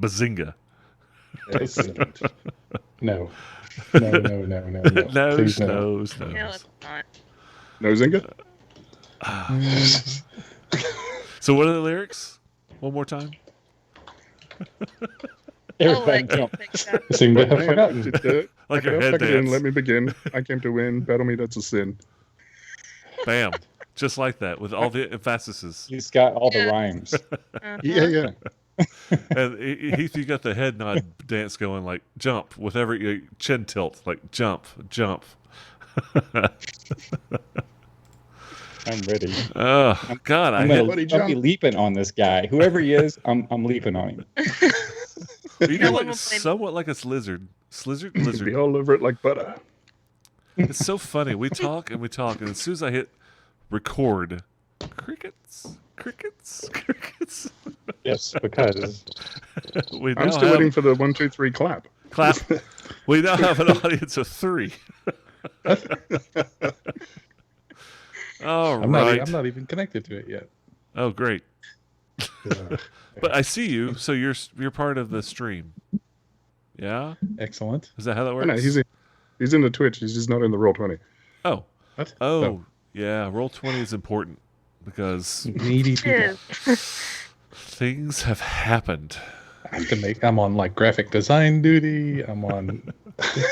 Bazinga. Excellent. No. Please no. No, it's not. No Zynga? So what are the lyrics? One more time. Everybody I'll jump. let you think that. Seem to have Hang on, forgotten. Like Back your it up, head back it in, dance. let me begin. I came to win. Battle me, that's a sin. Bam. Just like that, with all the emphases. He's got all the Yeah. rhymes. Uh-huh. Yeah. And Heath, you got the head nod dance going, like jump with every chin tilt, like jump. I'm ready. Oh God, I'm I gonna hit. I'll be leaping on this guy. Whoever he is, I'm leaping on him. You No know, one like will blame- somewhat like a lizard. Be Lizard. all over it like butter. It's so funny. We talk, and as soon as I hit record, crickets. Yes, because We now I'm still have waiting for the 1, 2, 3 clap. clap. We now have an audience of 3. All I'm right. not even connected to it yet. Oh, great. But I see you, so you're part of the stream. Yeah? Excellent. Is that how that Oh, works? no, he's in the Twitch. He's just not in the Roll20. Oh. What? Oh, No. yeah. Roll20 is important because Needy people. things have happened. I have to I'm on like graphic design duty. I'm on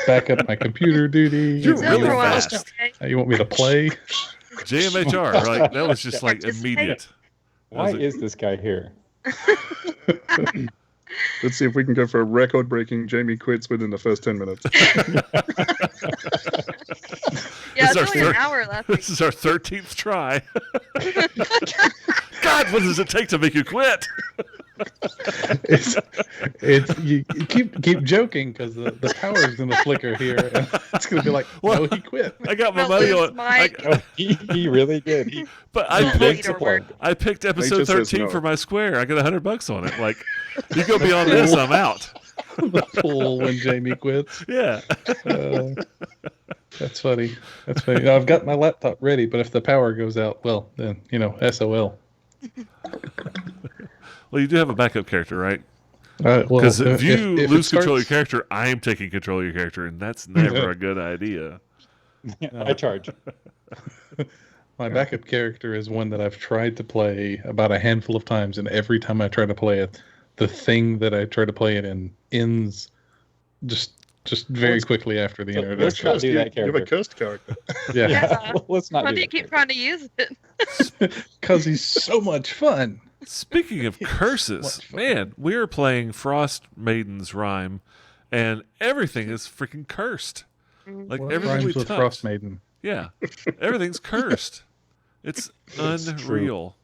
backup my computer duty. You're It's really over well, fast. okay? You want me to play? JMHR, like that was just like Participate. immediate. why is this guy here? Let's see if we can go for a record-breaking Jamie quits within the first 10 minutes. Yeah, This is our it's only an third- hour left. This is our 13th try. God, what does it take to make you quit? It's you keep joking because the power's gonna flicker here, and it's gonna be like, no, he quit. I got my I'll money lose on. my- Oh, he really did. But I'll I lead picked. or work. I picked episode just says 13 no. for my square. I got $100 on it. Like, you go beyond this, I'm out. The fool when Jamie quits. Yeah. That's funny. That's funny. I've got my laptop ready, but if the power goes out, well, then SOL. Well, you do have a backup character, right? Well, Because if you it lose control of starts- your character, I'm taking control of your character, and that's never a good idea. I charge. My backup character is one that I've tried to play about a handful of times, and every time I try to play it, the thing that I try to play it in ends just very quickly after the let's introduction. not do that You have a character. cursed character. Yeah, Yeah. Let's not Why do do you that. keep trying to use it? because he's so much fun. Speaking of curses, man, we are playing Frost Maiden's Rhyme, and everything is freaking cursed. Like What everything we rhymes with touch. Frost Maiden? Yeah, everything's cursed. It's unreal.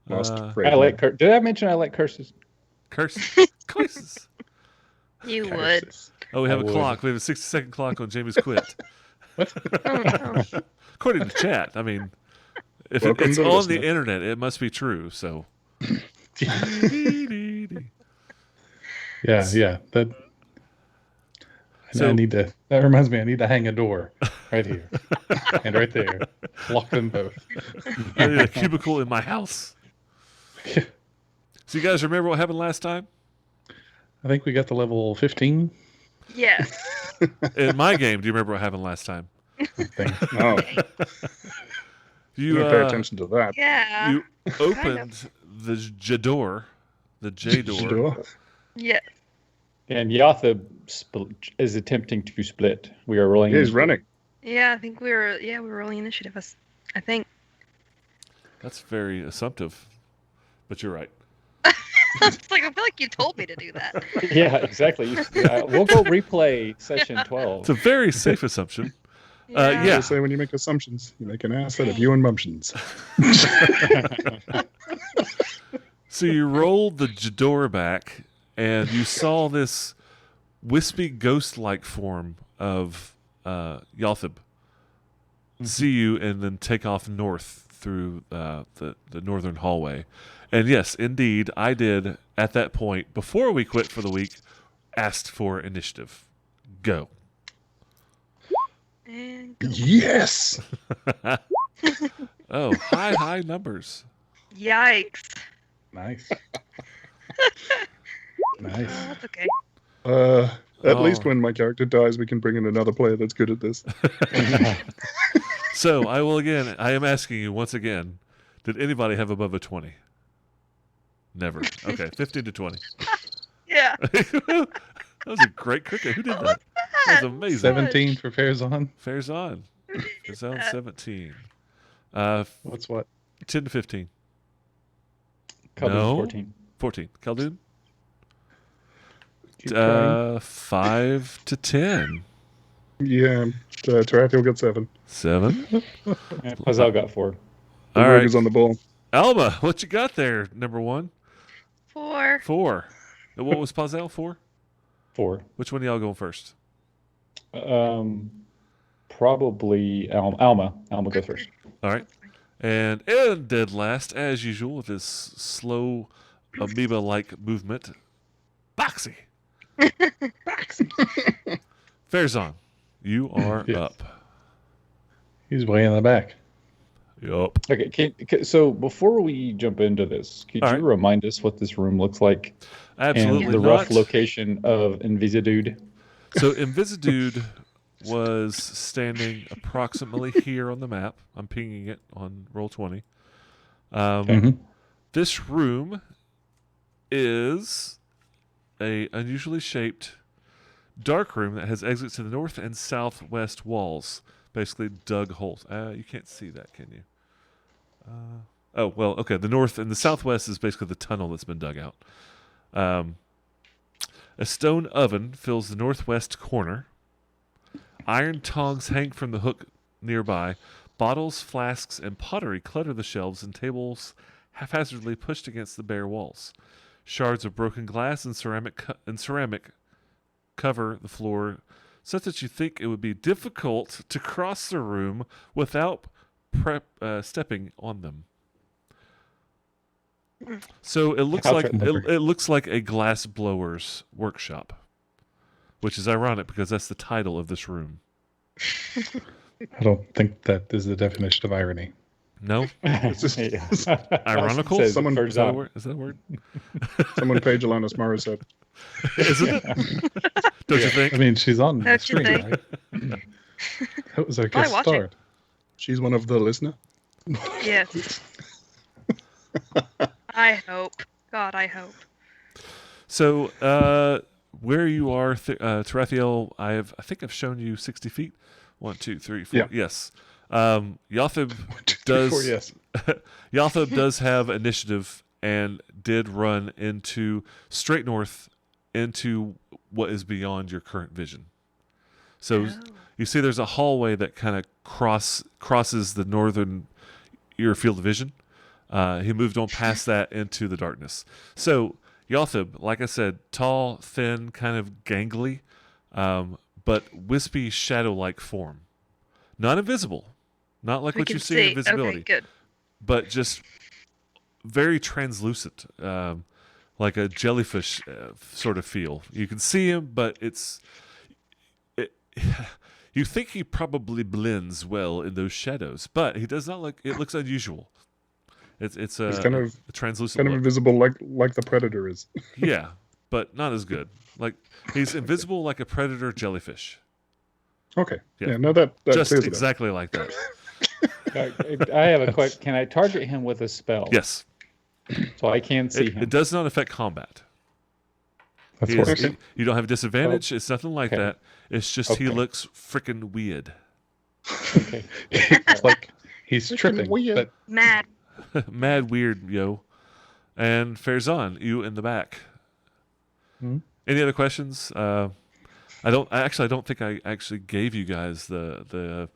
Lost Uh, phrase. I like did I mention I like curses? Curses. You would. Curses. Oh, we have I a would. clock. We have a 60-second clock on Jamie's quit. Oh, no. According to chat, I mean, if Welcome it's to on listening. the internet, it must be true. So, Yeah. That. So- I need to. That reminds me. I need to hang a door right here and right there. Lock them both. I need a cubicle in my house. So, you guys remember what happened last time? I think we got to level 15. Yes. In my game, do you remember what happened last time? Thing. Oh, You you pay attention to that. Yeah. you opened the J-door, Sure. Yeah. And Yatha is attempting to split. We are rolling. Yeah, he's running. Yeah, I think we were rolling initiative. I think. That's very assumptive, but you're right. It's like I feel like you told me to do that. Yeah, exactly. We'll go replay session 12. It's a very safe assumption. Yeah. Yeah. They say when you make assumptions, you make an ass out of you and mumptions. So you rolled the J-door back, and you saw this wispy ghost-like form of Yalthib see you and then take off north through the northern hallway. And yes, indeed, I did, at that point, before we quit for the week, asked for initiative. Go. And go. Yes! Oh, high numbers. Yikes. Nice. Oh, Nice. that's okay. At least Oh. when my character dies, we can bring in another player that's good at this. So I am asking you once again, did anybody have above a 20? Never. Okay, 15 to 20. Yeah. That was a great cricket. Who did that? That was amazing. 17 for Farazan. Fair's on. Who did Fair's on that? 17. What's what? 10 to 15. Cubby's No. 14. 14. Khaldun? Keep trying. 5 to 10. Yeah, Tarathiel got 7. 7. And Puzzle got 4. The All rogue right. is on the ball. Alma, what you got there, number 1? 4. 4. And what was Pazel? 4? 4. Which one of y'all going first? Probably Alma. Alma goes first. All right. And dead last, as usual, with his slow amoeba-like movement. Boxy. Farazan, you are Yes. up. He's way in the back. Yup. Okay, so before we jump into this, could All you right. remind us what this room looks like Absolutely and the not. rough location of Invisidude? So Invisidude was standing approximately here on the map. I'm pinging it on Roll20. Mhm. This room is a unusually shaped dark room that has exits to the north and southwest walls, basically dug holes. You can't see that, can you? Oh, well, okay. The north and the southwest is basically the tunnel that's been dug out. A stone oven fills the northwest corner. Iron tongs hang from the hook nearby. Bottles, flasks, and pottery clutter the shelves, and tables haphazardly pushed against the bare walls. Shards of broken glass and ceramic cover the floor, such that you think it would be difficult to cross the room without stepping on them. So it looks How like threatening. it looks like a glass blower's workshop, which is ironic because that's the title of this room. I don't think that is the definition of irony. No, Yeah. Ironical? Says Someone- is that a Farazan. word? Is that a word? Someone page Alanis Morissette. Isn't it? Don't you think? I mean, she's on the Don't you screen, think? right? That was our Probably guest watching. star. She's one of the listener. Yes. I hope. God, I hope. So, where you are, Tarathiel, I think I've shown you 60 feet. 1, 2, 3, 4. Yeah. Yes. Yothib does. Yes. Yothib does have initiative and did run into straight north into what is beyond your current vision. So Oh. you see, there's a hallway that kind of crosses the northern your field of vision. He moved on past that into the darkness. So Yothib, like I said, tall, thin, kind of gangly, but wispy, shadow-like form. Not invisible, not like We what can you see in invisibility, Okay, good. but just very translucent, like a jellyfish sort of feel. You can see him, but you think he probably blends well in those shadows, but he does not look. It looks unusual. It's He's a kind of translucent kind of look. invisible, like the Predator is. Yeah, but not as good. Like he's invisible like a predator jellyfish. Okay. Yeah. Yeah. No, that Just clears it up. exactly like that. I have a question. Can I target him with a spell? Yes. So I can see him. It does not affect combat. That's He is- worse. you don't have a disadvantage. It's nothing like Okay. that. It's just he Okay. looks freaking weird. Okay. It's like he's Freaking tripping. weird. But Mad. Mad weird, yo. And Farazan, you in the back. Hmm? Any other questions? I don't think I actually gave you guys the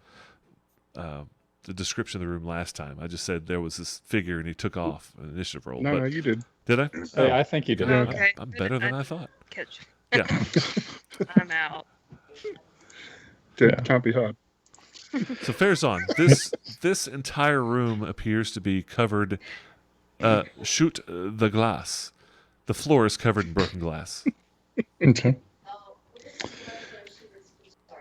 description of the room last time. I just said there was this figure and he took off an initiative roll. No, but no, you did. did I? Yeah, I think you did. Oh, I'm- okay. I'm better than I thought. Catch. Yeah. I'm out. Can't be hard. So Farazan, this entire room appears to be covered. Shoot the glass. The floor is covered in broken glass. okay.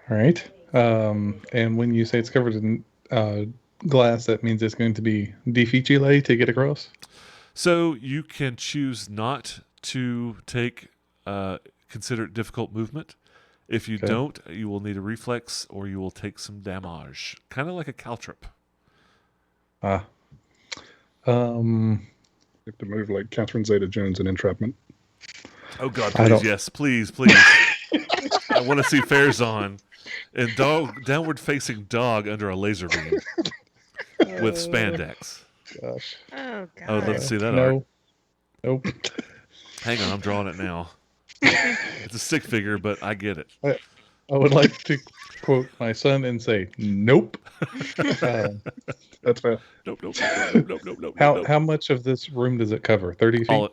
All right. And when you say it's covered in glass, that means it's going to be difficile to get across. So you can choose not to take consider it difficult movement. If you Okay. don't, you will need a reflex or you will take some damage. Kind of like a caltrip. Ah. Um, You have to move like Catherine Zeta-Jones in Entrapment. Oh God, I please, don't- yes, please. I want to see Farazan and downward facing dog under a laser beam with spandex. Gosh. Oh God. I would love to see that art. No. Nope. Hang on, I'm drawing it now. It's a stick figure, but I get it. I would like to quote my son and say, nope. That's fair. Nope. How much of this room does it cover? 30 feet? All,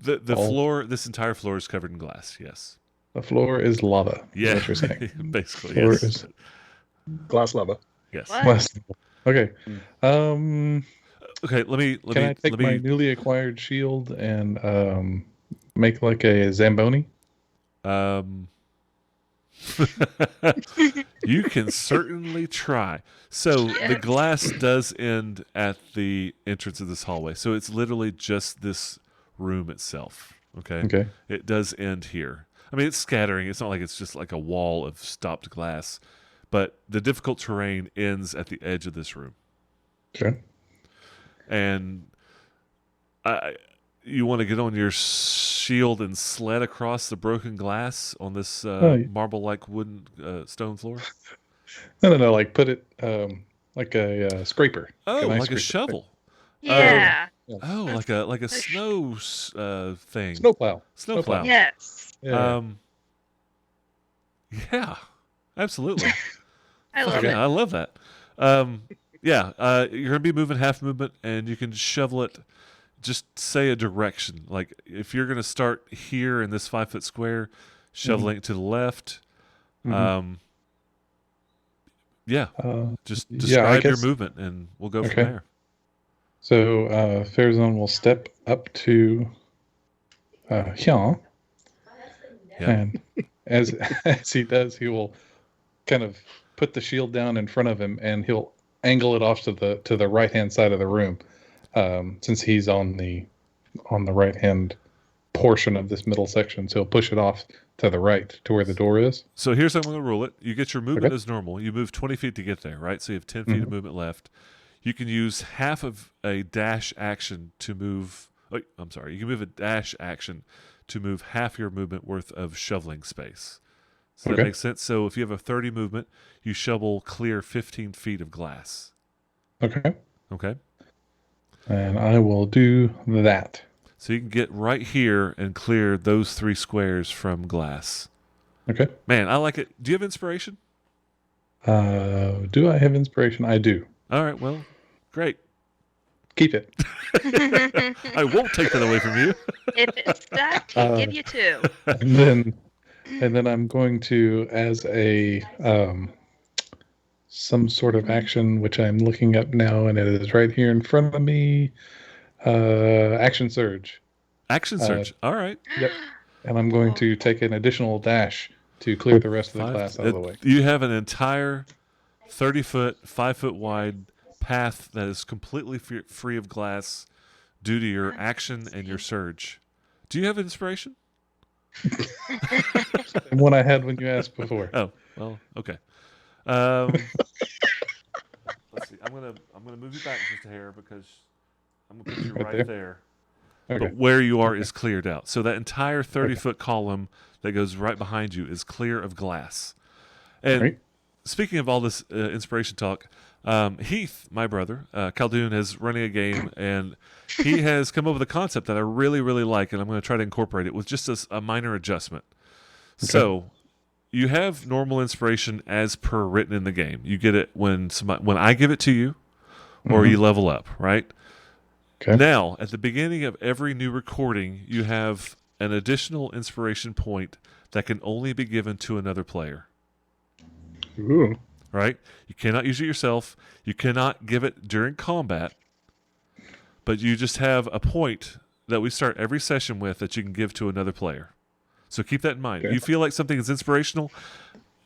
the All- floor, this entire floor is covered in glass. Yes. The floor is lava. is Yeah. what you're saying. Basically, Floor yes. is Glass lava. Yes. What? less. Okay. Okay. Let me. Can I take my newly acquired shield and make like a Zamboni? You can certainly try. So the glass does end at the entrance of this hallway. So it's literally just this room itself. Okay. Okay. It does end here. I mean, it's scattering. It's not like it's just like a wall of stopped glass, but the difficult terrain ends at the edge of this room. Sure. And you want to get on your shield and sled across the broken glass on this yeah. marble-like wooden stone floor? No. Like put it like a scraper. Oh, an ice like a scraper. shovel. Yeah. Oh, like a snow thing. Snowplow. Snowplow. Yes. Yeah. Yeah, absolutely. I love Yeah, it. I love that. You're gonna be moving half movement, and you can shovel it. Just say a direction. Like if you're gonna start here in this 5 foot square, shoveling it to the left. Mhm. Yeah, just yeah, I describe your guess- movement, and we'll go Okay. from there. So Farazan will step up to here, Yeah. and as he does, he will kind of put the shield down in front of him, and he'll angle it off to the right hand side of the room, since he's on the right hand portion of this middle section. So he'll push it off to the right to where the door is. So here's how I'm going to rule it. You get your movement Okay. as normal. You move 20 feet to get there, right? So you have 10 feet of movement left. You can use half of a dash action to move. Oh, I'm sorry. You can move a dash action to move half your movement worth of shoveling space. So that Okay. makes sense. So if you have a 30 movement, you shovel clear 15 feet of glass. Okay. Okay? And I will do that. So you can get right here and clear those 3 squares from glass. Okay. Man, I like it. Do you have inspiration? Do I have inspiration? I do. All right. Well, great. Keep it. I won't take that away from you. If it's stacked, he'll give you 2. and then I'm going to, as a some sort of action, which I'm looking up now, and it is right here in front of me. Action surge, Action search. All right. and I'm going to take an additional dash to clear the rest of the glass out of the way. You have an entire 30-foot, 5-foot wide path that is completely free of glass due to your action and your surge. Do you have inspiration? And one I had when you asked before. Oh, well, okay. Let's see. I'm gonna move you back just a hair because I'm gonna put you Right right there? there. Okay. But where you are is cleared out. So that entire 30-foot column that goes right behind you is clear of glass. And Right. speaking of all this inspiration talk, Heath, my brother, Khaldun, is running a game, and he has come up with a concept that I really, really like, and I'm going to try to incorporate it with just a minor adjustment. So you have normal inspiration as per written in the game. You get it when I give it to you, or you level up, right? Okay. Now, at the beginning of every new recording, you have an additional inspiration point that can only be given to another player. Ooh. Right? You cannot use it yourself. You cannot give it during combat. But you just have a point that we start every session with that you can give to another player. So keep that in mind. Okay. You feel like something is inspirational,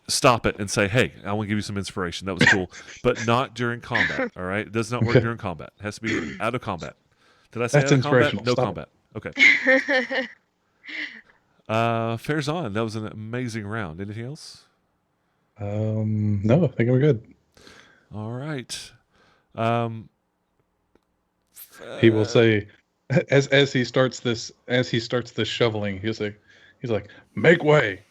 stop it and say, hey, I want to give you some inspiration. That was cool. But not during combat, all right? It does not work during combat. It has to be out of combat. Did I say That's out of combat? inspirational. No Stop combat. Okay. Fair's on. That was an amazing round. Anything else? No, I think we're good. All right. Um, He will say, as he starts this shoveling, he's like, make way.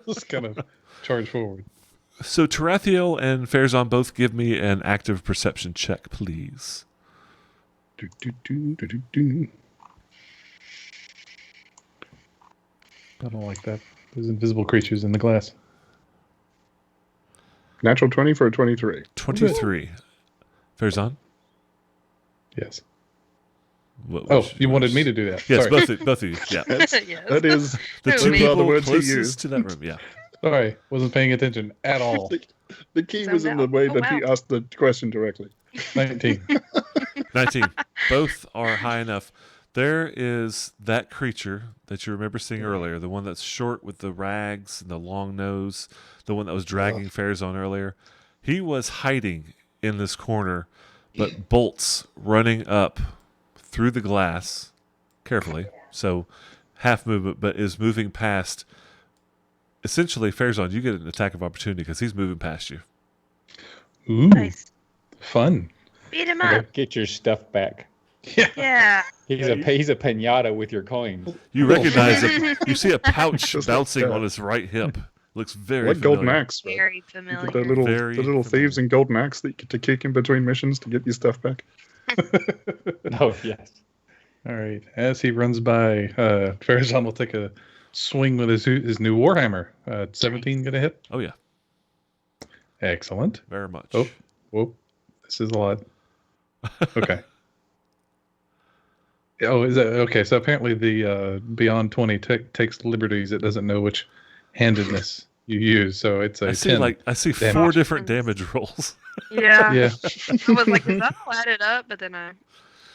Just kind of charge forward. So Tarathiel and Fairzon both give me an active perception check, please. Do, do, do, do, do, do. I don't like that. There's invisible creatures in the glass. Natural 20 for a 23. 23. Fairzon? Yes. What Oh, was you wanted yours? me to do that. Yes, Sorry. both of you. Yeah. Yes. That is The Who, two me? those are the people words he closest used. to that room. Yeah. Sorry, wasn't paying attention at all. The key So was in the now- way oh, that he wow. asked the question directly. 19. 19. Both are high enough. There is that creature that you remember seeing earlier, the one that's short with the rags and the long nose, the one that was dragging Fairzon earlier. He was hiding in this corner, but bolts running up through the glass carefully. So half movement, but is moving past. Essentially, Fairzon, you get an attack of opportunity because he's moving past you. Ooh, Nice. fun. Beat him Okay, up. get your stuff back. Yeah. Yeah. He's a pinata with your coins. You recognize you see a pouch Just like bouncing that. on his right hip. Looks very Like familiar. Golden Axe, right? Very You familiar. get the Very little thieves familiar. in Golden Axe that you get to kick in between missions to get your stuff back. Oh yes. All right. As he runs by, Farazan will take a swing with his new Warhammer. 17 gonna hit. Oh yeah, Excellent. very much. Oh, whoop. This is a lot. Okay. Oh, is that okay? So apparently the Beyond 20 takes liberties. It doesn't know which handedness you use. So it's a I see 10. I see Damage. 4 different damage rolls. Yeah. Yeah. I was like, is that all added up? But then I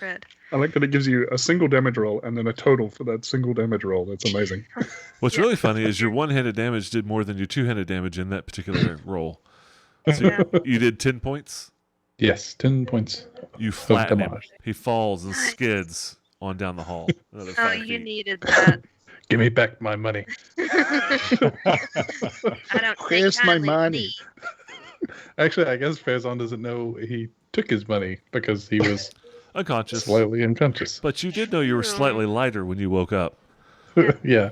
read. I like that it gives you a single damage roll and then a total for that single damage roll. That's amazing. What's really funny is your one-handed damage did more than your two-handed damage in that particular roll. So Yeah. you did 10 points. Yes, 10 points. You flatten him. damage. He falls and Nice. skids on down the hall. Another Oh, 5 you feet. needed that. Give me back my money. I don't take Where's my kindly to money? thee. Actually, I guess Farazan doesn't know he took his money because he was Unconscious. slightly unconscious. But you did know you were slightly lighter when you woke up. Yeah.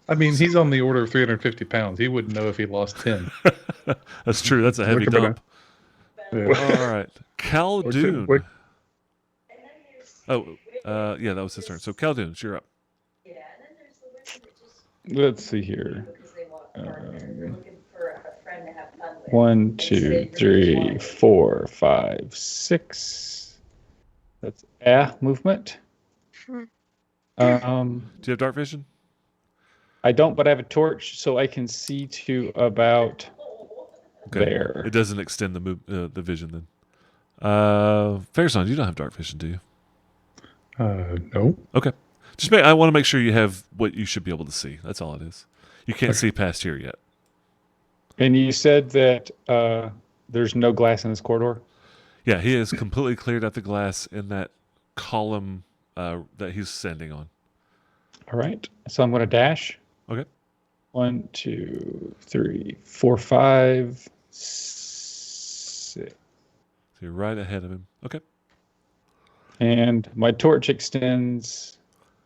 I mean, he's on the order of 350 pounds. He wouldn't know if he lost 10. That's true. That's a heavy Look at dump. Yeah. All right. Khaldun. Wait. Oh, yeah, that was his turn. So Khaldun, you're up. Let's see here. 1, 2, 3, 4, 5, 6. That's movement. Hmm. Do you have dark vision? I don't, but I have a torch, so I can see to about Okay. there. It doesn't extend the vision then. Fairson, you don't have dark vision, do you? No. Okay. I want to make sure you have what you should be able to see. That's all it is. You can't see past here yet. And you said that there's no glass in this corridor? Yeah, he has completely cleared out the glass in that column that he's standing on. All right. So I'm going to dash. Okay. 1, 2, 3, 4, 5, 6. So you're right ahead of him. Okay. And my torch extends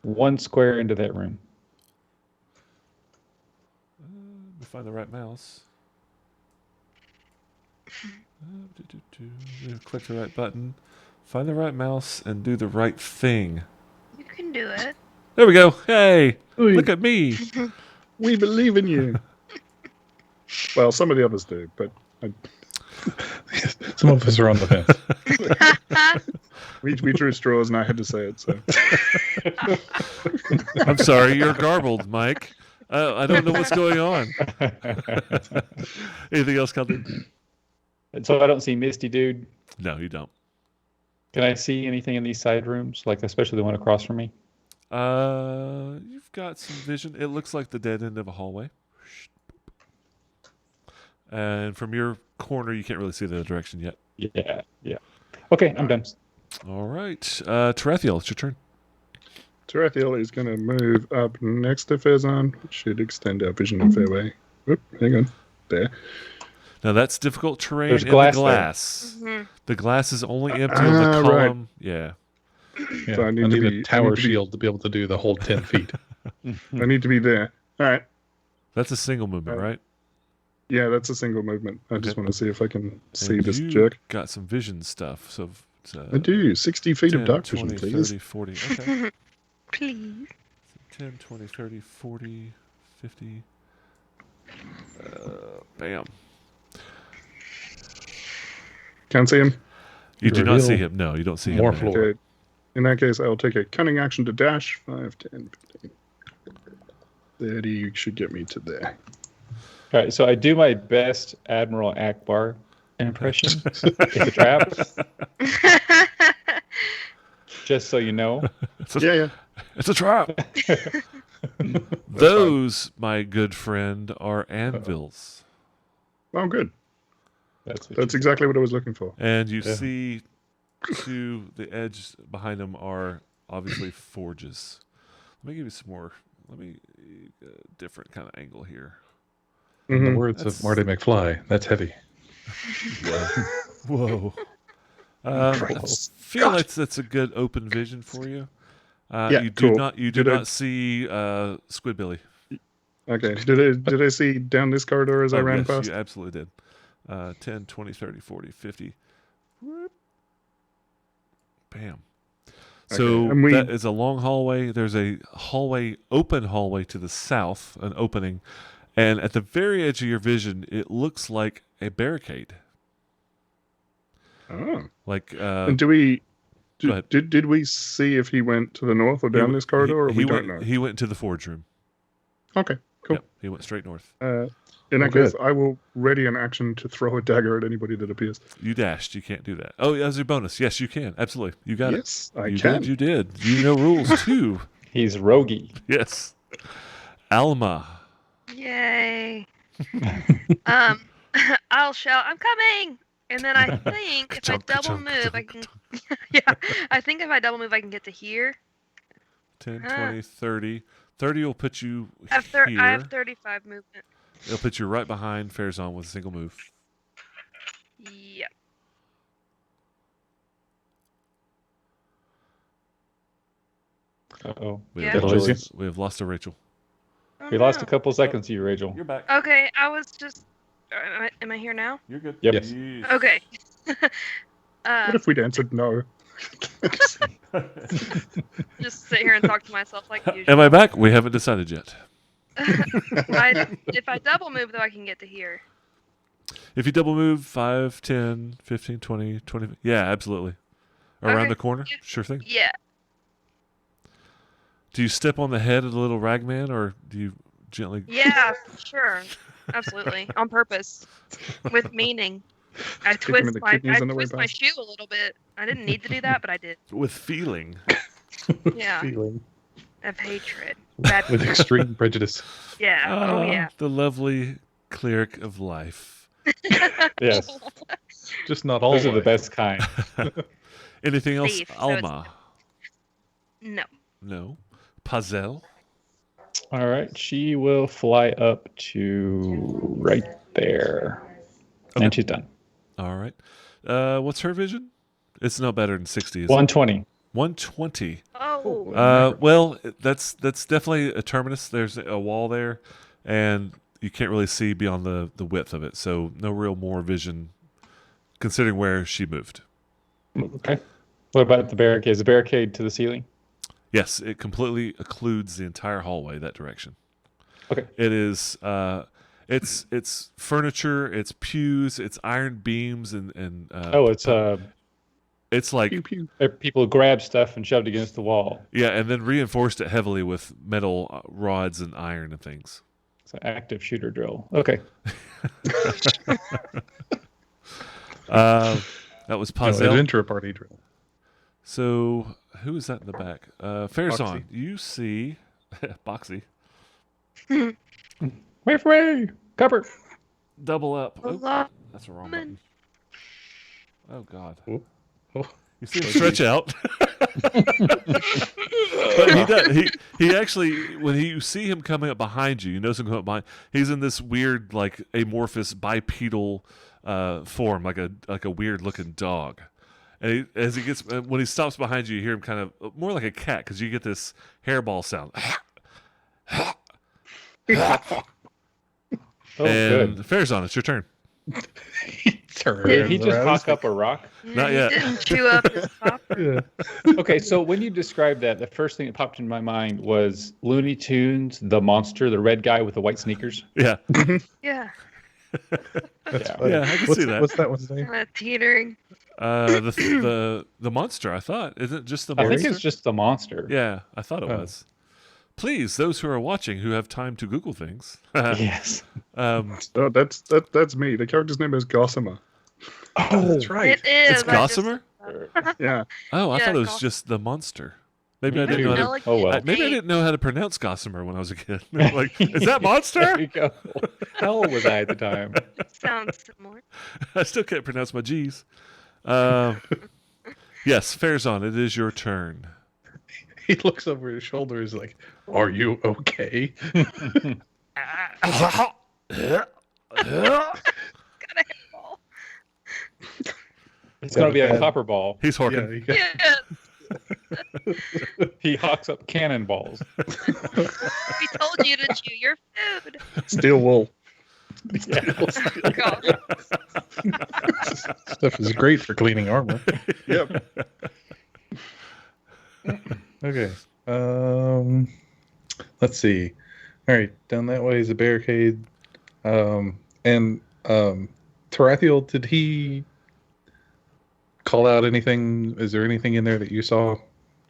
1 square into that room. Let me find the right mouse. Click the right button. Find the right mouse and do the right thing. You can do it. There we go. Hey, Ooh. look at me. We believe in you. Well, some of the others do, but Some of us are on the fence. we drew straws and I had to say it. So I'm sorry, you're garbled, Mike. I don't know what's going on. Anything else, Khaldun? So I don't see Misty Dude. No, you don't. Can I see anything in these side rooms, like especially the one across from me? You've got some vision. It looks like the dead end of a hallway. And from your corner, you can't really see the direction yet. Yeah. Okay, I'm done. All right. Tarathiel, it's your turn. Tarathiel is going to move up next to Faison, which should extend our vision a fair way. Oop, hang on. There. Now, that's difficult terrain There's in glass the there. glass. Hmm. The glass is only empty on the Right. column. Yeah. Yeah, So I I need need, to a be- I tower need to be- shield to be able to do the whole 10 feet. I need to be there. All right. That's a single movement, right? Yeah, that's a single movement. I just Okay. want to see if I can see And this you jerk. got some vision stuff. So I do. 60 feet 10, of dark vision, 20, please. 30, 40. Okay. Please. 10, 20, 30, 40, 50. Bam. Can't see him. You do not Reveal see him. No, you don't see more him. there. floor. Okay. In that case, I'll take a cunning action to dash. 5, 10, 15. 30 should get me to there. All right, so I do my best Admiral Akbar impression. It's a trap, just so you know. Yeah. It's a trap. Those, my good friend, are anvils. Oh, good. That's what That's you- exactly what I was looking for. And you Yeah. see to the edge behind them are obviously forges. Let me give you some more. Let me different kind of angle here. In the Mhm. words That's- of Marty McFly, that's heavy. Whoa. I Christ. feel like that's a good open vision for you. Yeah, you do cool. not you do Did I- not see Squidbilly. Okay. Did I see down this corridor as I Oh, ran yes, past? you absolutely did. 10, 20, 30, 40, 50. Whoop. Bam. So Okay, and we- that is a long hallway. There's a open hallway to the south, an opening. And at the very edge of your vision, it looks like a barricade. Oh. Like, And do we... go ahead. Did we see if he went to the north or down this corridor, or we don't know? He went to the forge room. Okay, cool. Yep, he went straight north. In that good. case, I will ready an action to throw a dagger at anybody that appears. You dashed. You can't do that. Oh, as your bonus. Yes, you can. Absolutely. You got Yes, it. I You can. did. You did. You know rules too. He's roguey. Yes. Alma. Yay. I'll shout, I'm coming! And then I think if I Ka-chunk, double ka-chunk, move, I ka-chunk, can. Yeah, I think if I double move, I can get to here. 10, Ah. 20, 30. 30 will put you I have, here. I have 35 movement. It'll put you right behind Farazan with a single move. Yeah. Uh-oh. We Yeah. have, Did I lose you? we have lost to Rachel. Oh, We lost a no. couple seconds to you, Rachel. You're back. Okay, I was just. Am I here now? You're good. Yep. Yes. Okay. What if we'd answered no? Just sit here and talk to myself like usual. Am I back? We haven't decided yet. If I double move, though, I can get to here. If you double move 5, 10, 15, 20, 20. Yeah, absolutely. Around Okay. the corner? Yeah. Sure thing. Yeah. Do you step on the head of the little ragman or do you gently. Yeah, sure. Absolutely. On purpose. With meaning. I Kick him in twist the my kidneys on the way my past. shoe a little bit. I didn't need to do that, but I did. With feeling. Yeah. Feeling. Of hatred. Bad With extreme prejudice. Yeah. Oh yeah. The lovely cleric of life. Yes. Just not all Those are the life. best kind. Anything else, Thief, so it's- Alma? No. No. Pazel? All right. She will fly up to right there. Okay. And she's done. All right. What's her vision? It's no better than 60. Is it? 120. 120. Oh. Well, that's definitely a terminus. There's a wall there, and you can't really see beyond the width of it. So no real more vision, considering where she moved. Okay. What about the barricade? Is the barricade to the ceiling? Yes, it completely occludes the entire hallway that direction. Okay. It is. It's furniture. It's pews. It's iron beams and it's like Pew pew. people grab stuff and shoved against the wall. yeah, and then reinforced it heavily with metal rods and iron and things. It's an active shooter drill. Okay. That was No, Pazel. adventure party drill. So who is that in the back? Farazan, Boxy. you see Boxy. Wait for me. Cover. Double up. Oh, Hello? that's a wrong Woman. button. Oh God. Oh. You see him stretch out. But he does. He actually, when you see him coming up behind you, you notice him coming up behind. He's in this weird, like amorphous bipedal form, like a weird looking dog. And when he stops behind you, you hear him kind of more like a cat because you get this hairball sound. Good. Farazan, it's your turn. Did he just hawk up a rock? Not He yet. didn't chew up his popper. Yeah. Okay, so when you described that, the first thing that popped in my mind was Looney Tunes, the monster, the red guy with the white sneakers. Yeah. Yeah. That's Yeah. funny. Yeah, I can what's, see that. What's that one's name? Teetering. The monster, I thought. Isn't it just the I monster? think it's just the monster. Yeah, I thought it Oh. was. Please, those who are watching who have time to Google things. Yes. Oh, that's me. The character's name is Gossamer. Oh, that's right. It is. It's Gossamer? Yeah. Oh, I Yeah, thought it was Goss- just the monster. Maybe I Me didn't know too. how to. Oh, well. Maybe I didn't know how to pronounce Gossamer when I was a kid. Like, is that There monster? you go. How old was I at the time? Sounds similar. I still can't pronounce my G's. Yes, Farazan, it is your turn. He looks over his shoulder. He's like, "Are you okay?" Got a ball. It's going to be a copper ball. He's horking. Yeah, Yeah. He hawks up cannonballs. We told you to chew your food. Steel wool. God. stuff is great for cleaning armor. Yep. Okay. Let's see. All right, down that way is a barricade. And Tarathiel, did he call out anything? Is there anything in there that you saw?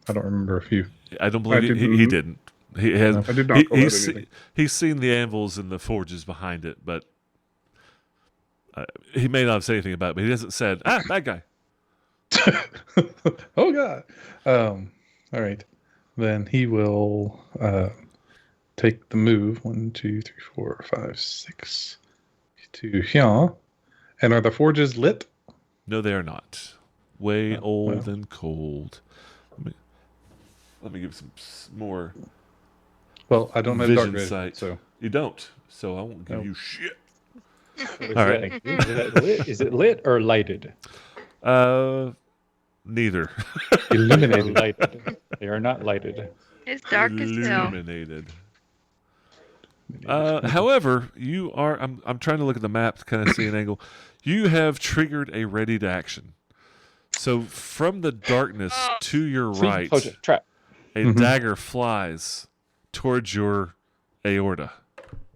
I don't remember if you. I don't believe he didn't. He has. I did not call out he's, anything. he's seen the anvils and the forges behind it, but he may not have said anything about it. But he hasn't said, bad guy. Oh God. All right. Then he will take the move. 1, 2, 3, 4, 5, 6 to here. And are the forges lit? No, they are not. Way Oh, old well. and cold. Let me give some more. Well, I don't have Vision dark vision, sight. so You don't, so I won't give Nope. you shit. Is All that- right. is it lit or lighted? Neither. illuminated. Lighted. They are not lighted. It's dark as hell. Illuminated. However, you are. I'm trying to look at the map to kind of see an angle. You have triggered a ready to action. So from the darkness to your right, Oh, trap. a Mhm. dagger flies towards your aorta.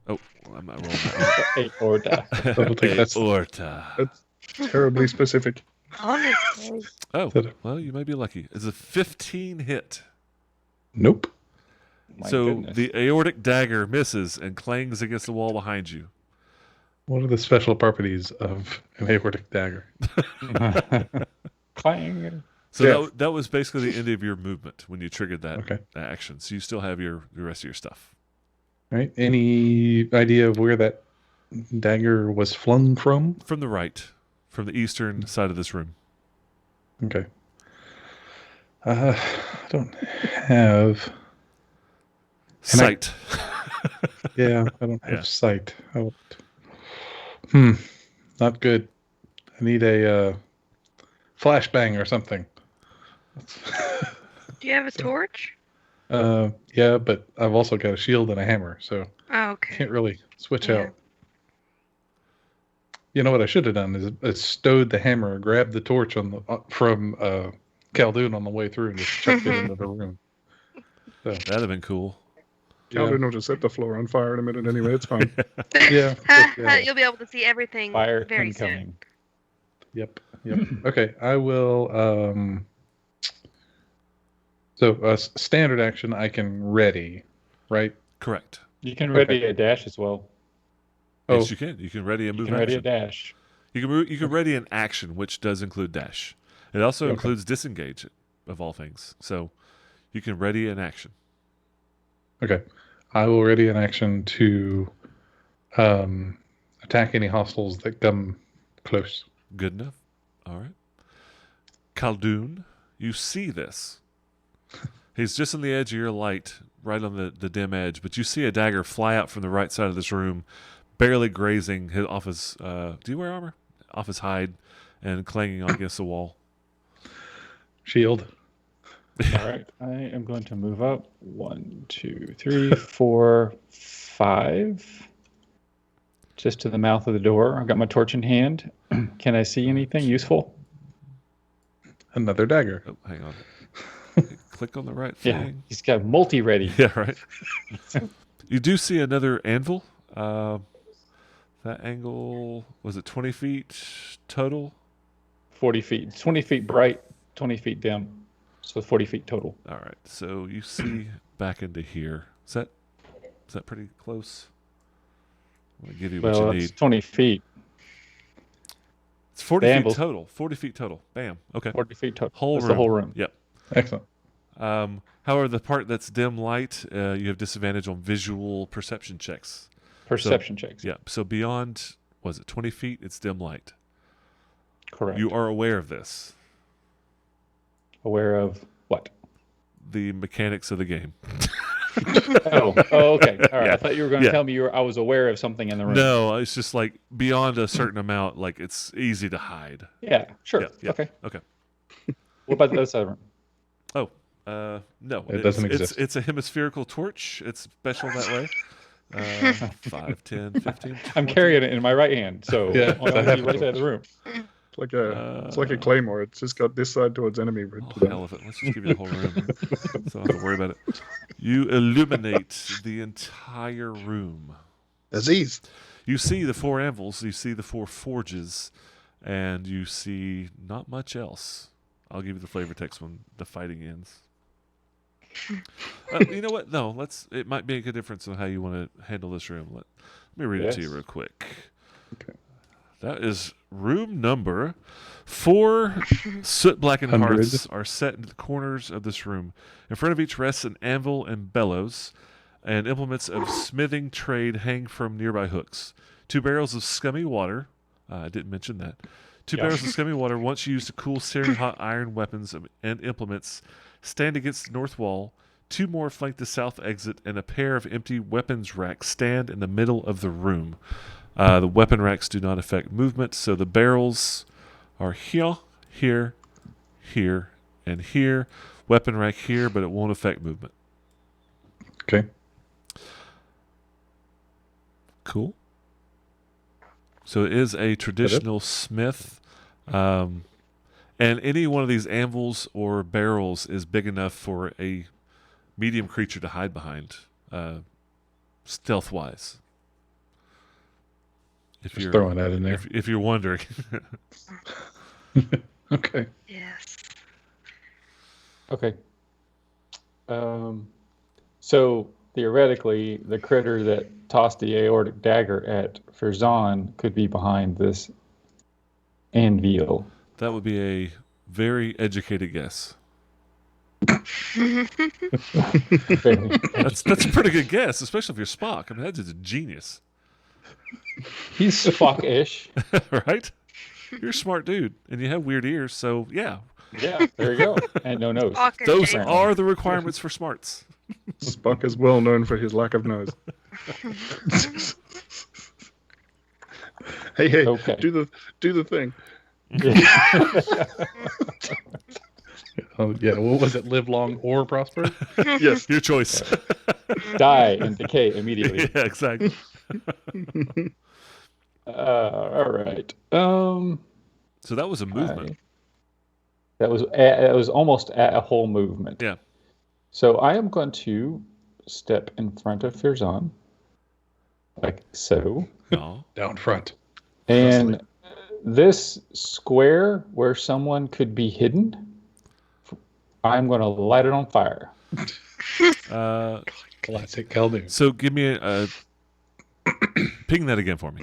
Oh, I'm not rolling that Aorta. I don't think that's aorta. Terribly specific. Honestly. Oh, that- well, you may be lucky. It's a 15 hit. nope. My So goodness. the aortic dagger misses and clangs against the wall behind you. What are the special properties of an aortic dagger? Clang. So Yeah. that was basically the end of your movement when you triggered that Okay. action. So you still have the rest of your stuff. All right. Any idea of where that dagger was flung from? From the right, from the eastern side of this room. Okay. I don't have. Can I- Sight. Yeah, I don't have Yeah. sight. Not good. I need a flashbang or something. Do you have a torch? Yeah, but I've also got a shield and a hammer, so Oh, okay. can't really switch Yeah. out. You know what I should have done is stowed the hammer, grabbed the torch on the from Khaldun on the way through, and just chucked it into the room. So, That'd have been cool. Calvin will just set the floor on fire in a minute anyway. It's fine. yeah, yeah. You'll be able to see everything Fire very soon. incoming. Yep. Okay, I will. So standard action, I can ready, right? Correct. You can ready a dash as well. Oh, Yes, you can. You can ready a You move can ready a action. dash. You can ready an action, which does include dash. It also Okay. includes disengage, of all things. So you can ready an action. okay. I will ready an action to attack any hostiles that come close. Good enough. All right. Khaldun, you see this. He's just on the edge of your light, right on the dim edge, but you see a dagger fly out from the right side of this room, barely grazing off his, do you wear armor? Off his hide and clanging against the wall. Shield. All right. I am going to move up. 1, 2, 3, 4, 5. Just to the mouth of the door. I've got my torch in hand. Can I see anything useful? Another dagger. Oh, hang on. Click on the right Yeah. thing. He's got multi-ready. Yeah, right. You do see another anvil. That angle, was it 20 feet total? 40 feet. 20 feet bright, 20 feet dim. So 40 feet total. All right. So you see back into here. Is that pretty close? I'm going to give you what Well, you it's need. 20 feet. It's 40 the feet anvil's- total. 40 feet total. Bam. Okay. 40 feet total. Whole That's room. the whole room. Yep. Excellent. However, the part that's dim light, you have disadvantage on visual perception checks. Perception checks. Yeah. So beyond, was it 20 feet? It's dim light. Correct. You are aware of this. Aware of what? The mechanics of the game. Oh, okay. All right. Yeah. I thought you were going to Yeah. tell me I was aware of something in the room. No, it's just like beyond a certain amount, like it's easy to hide. Yeah, sure. Yeah, yeah. Okay. Okay. What about the other side of the room? No. It doesn't exist. It's a hemispherical torch. It's special that way. 5, 10, 15. I'm 20. carrying it in my right hand, so Yeah, on the I have right side of the room. It's like a claymore. It's just got this side towards enemy. Oh, hell of it. Let's just give you the whole room. So I don't have to worry about it. You illuminate the entire room. Aziz. You see the 4 anvils, you see the 4 forges, and you see not much else. I'll give you the flavor text when the fighting ends. You know what? No, it might make a difference on how you want to handle this room. Let me read it to you Yes. real quick. Okay. That is room number 4. Soot-blackened Hundreds. hearths are set into the corners of this room. In front of each rests an anvil and bellows, and implements of smithing trade hang from nearby hooks. 2 barrels of scummy water. I didn't mention that. 2 Yeah. barrels of scummy water, once used to cool searing hot iron weapons and implements, stand against the north wall. 2 more flank the south exit, and a pair of empty weapons racks stand in the middle of the room. The weapon racks do not affect movement, so the barrels are here, here, here, and here. Weapon rack here, but it won't affect movement. Okay. Cool. So it is a traditional smith. And any one of these anvils or barrels is big enough for a medium creature to hide behind, stealth-wise. If Just throwing that in there. if you're wondering. Okay. Yes. Okay. So theoretically, the critter that tossed the aortic dagger at Ferzan could be behind this anvil. That would be a very educated guess. That's a pretty good guess, especially if you're Spock. I mean, that's just a genius. He's Spock-ish. Right? You're a smart dude, and you have weird ears, so yeah. Yeah, there you go. And no nose. Fucking Those shame. are the requirements for smarts. Spock is well known for his lack of nose. Hey, Okay. do the thing. Oh yeah. What was it? Live long or prosper? Yes. Your choice. Die and decay immediately. Yeah, exactly. All right. So that was a movement. That was almost a whole movement. Yeah. So I am going to step in front of Ferzan, like so, No. Down front. and this square where someone could be hidden, I'm going to light it on fire. Classic Khaldun. So give me a ping that again for me.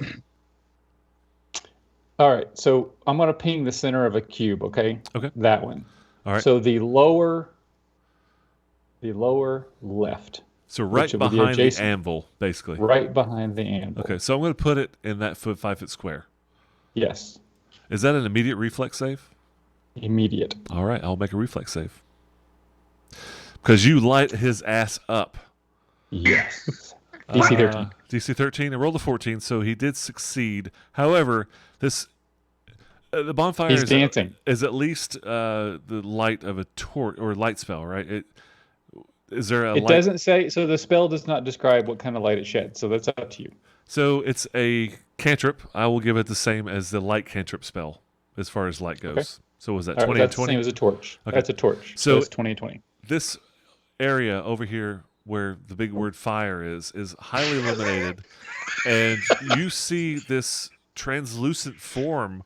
All right, so I'm going to ping the center of a cube, okay? Okay. That one. All right. So the lower left, So right which would be the behind the adjacent- anvil, basically. right behind the anvil. Okay, so I'm going to put it in that 5 foot square. Yes. Is that an immediate reflex save? Immediate. All right, I'll make a reflex save. Because you light his ass up. Yes. DC 13. DC 13. I rolled a 14, so he did succeed. However, this the bonfire He's dancing. is at least the light of a torch or light spell, right? Is there a It light? doesn't say, so the spell does not describe what kind of light it sheds, so that's up to you. So it's a cantrip. I will give it the same as the light cantrip spell as far as light goes. Okay. So was that All right, 20 and that's the 20? same as a torch. Okay. That's a torch. So- So it's 20 and 20. This area over here where the big word fire is highly illuminated, and you see this translucent form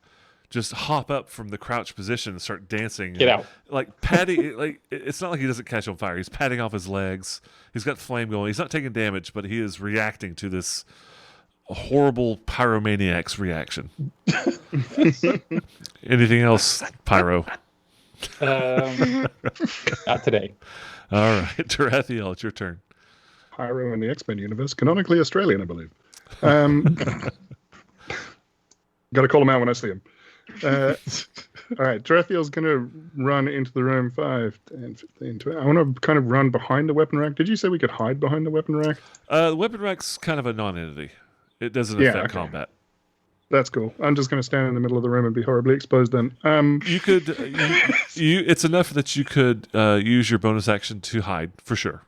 just hop up from the crouch position and start dancing. Get out. Like patting, like it's not like he doesn't catch on fire. He's patting off his legs. He's got the flame going. He's not taking damage, but he is reacting to this horrible pyromaniac's reaction. Anything else, Pyro? Not today. All right, Tarathiel, it's your turn. Pyro in the X-Men universe, canonically Australian, I believe. Got to call him out when I see him. All right, Tarathiel's going to run into the room 5, 10, 15, 20. I want to kind of run behind the weapon rack. Did you say we could hide behind the weapon rack? The weapon rack's kind of a non-entity. It doesn't Yeah, affect okay. combat. That's cool. I'm just going to stand in the middle of the room and be horribly exposed then. You could, it's enough that you could use your bonus action to hide for sure.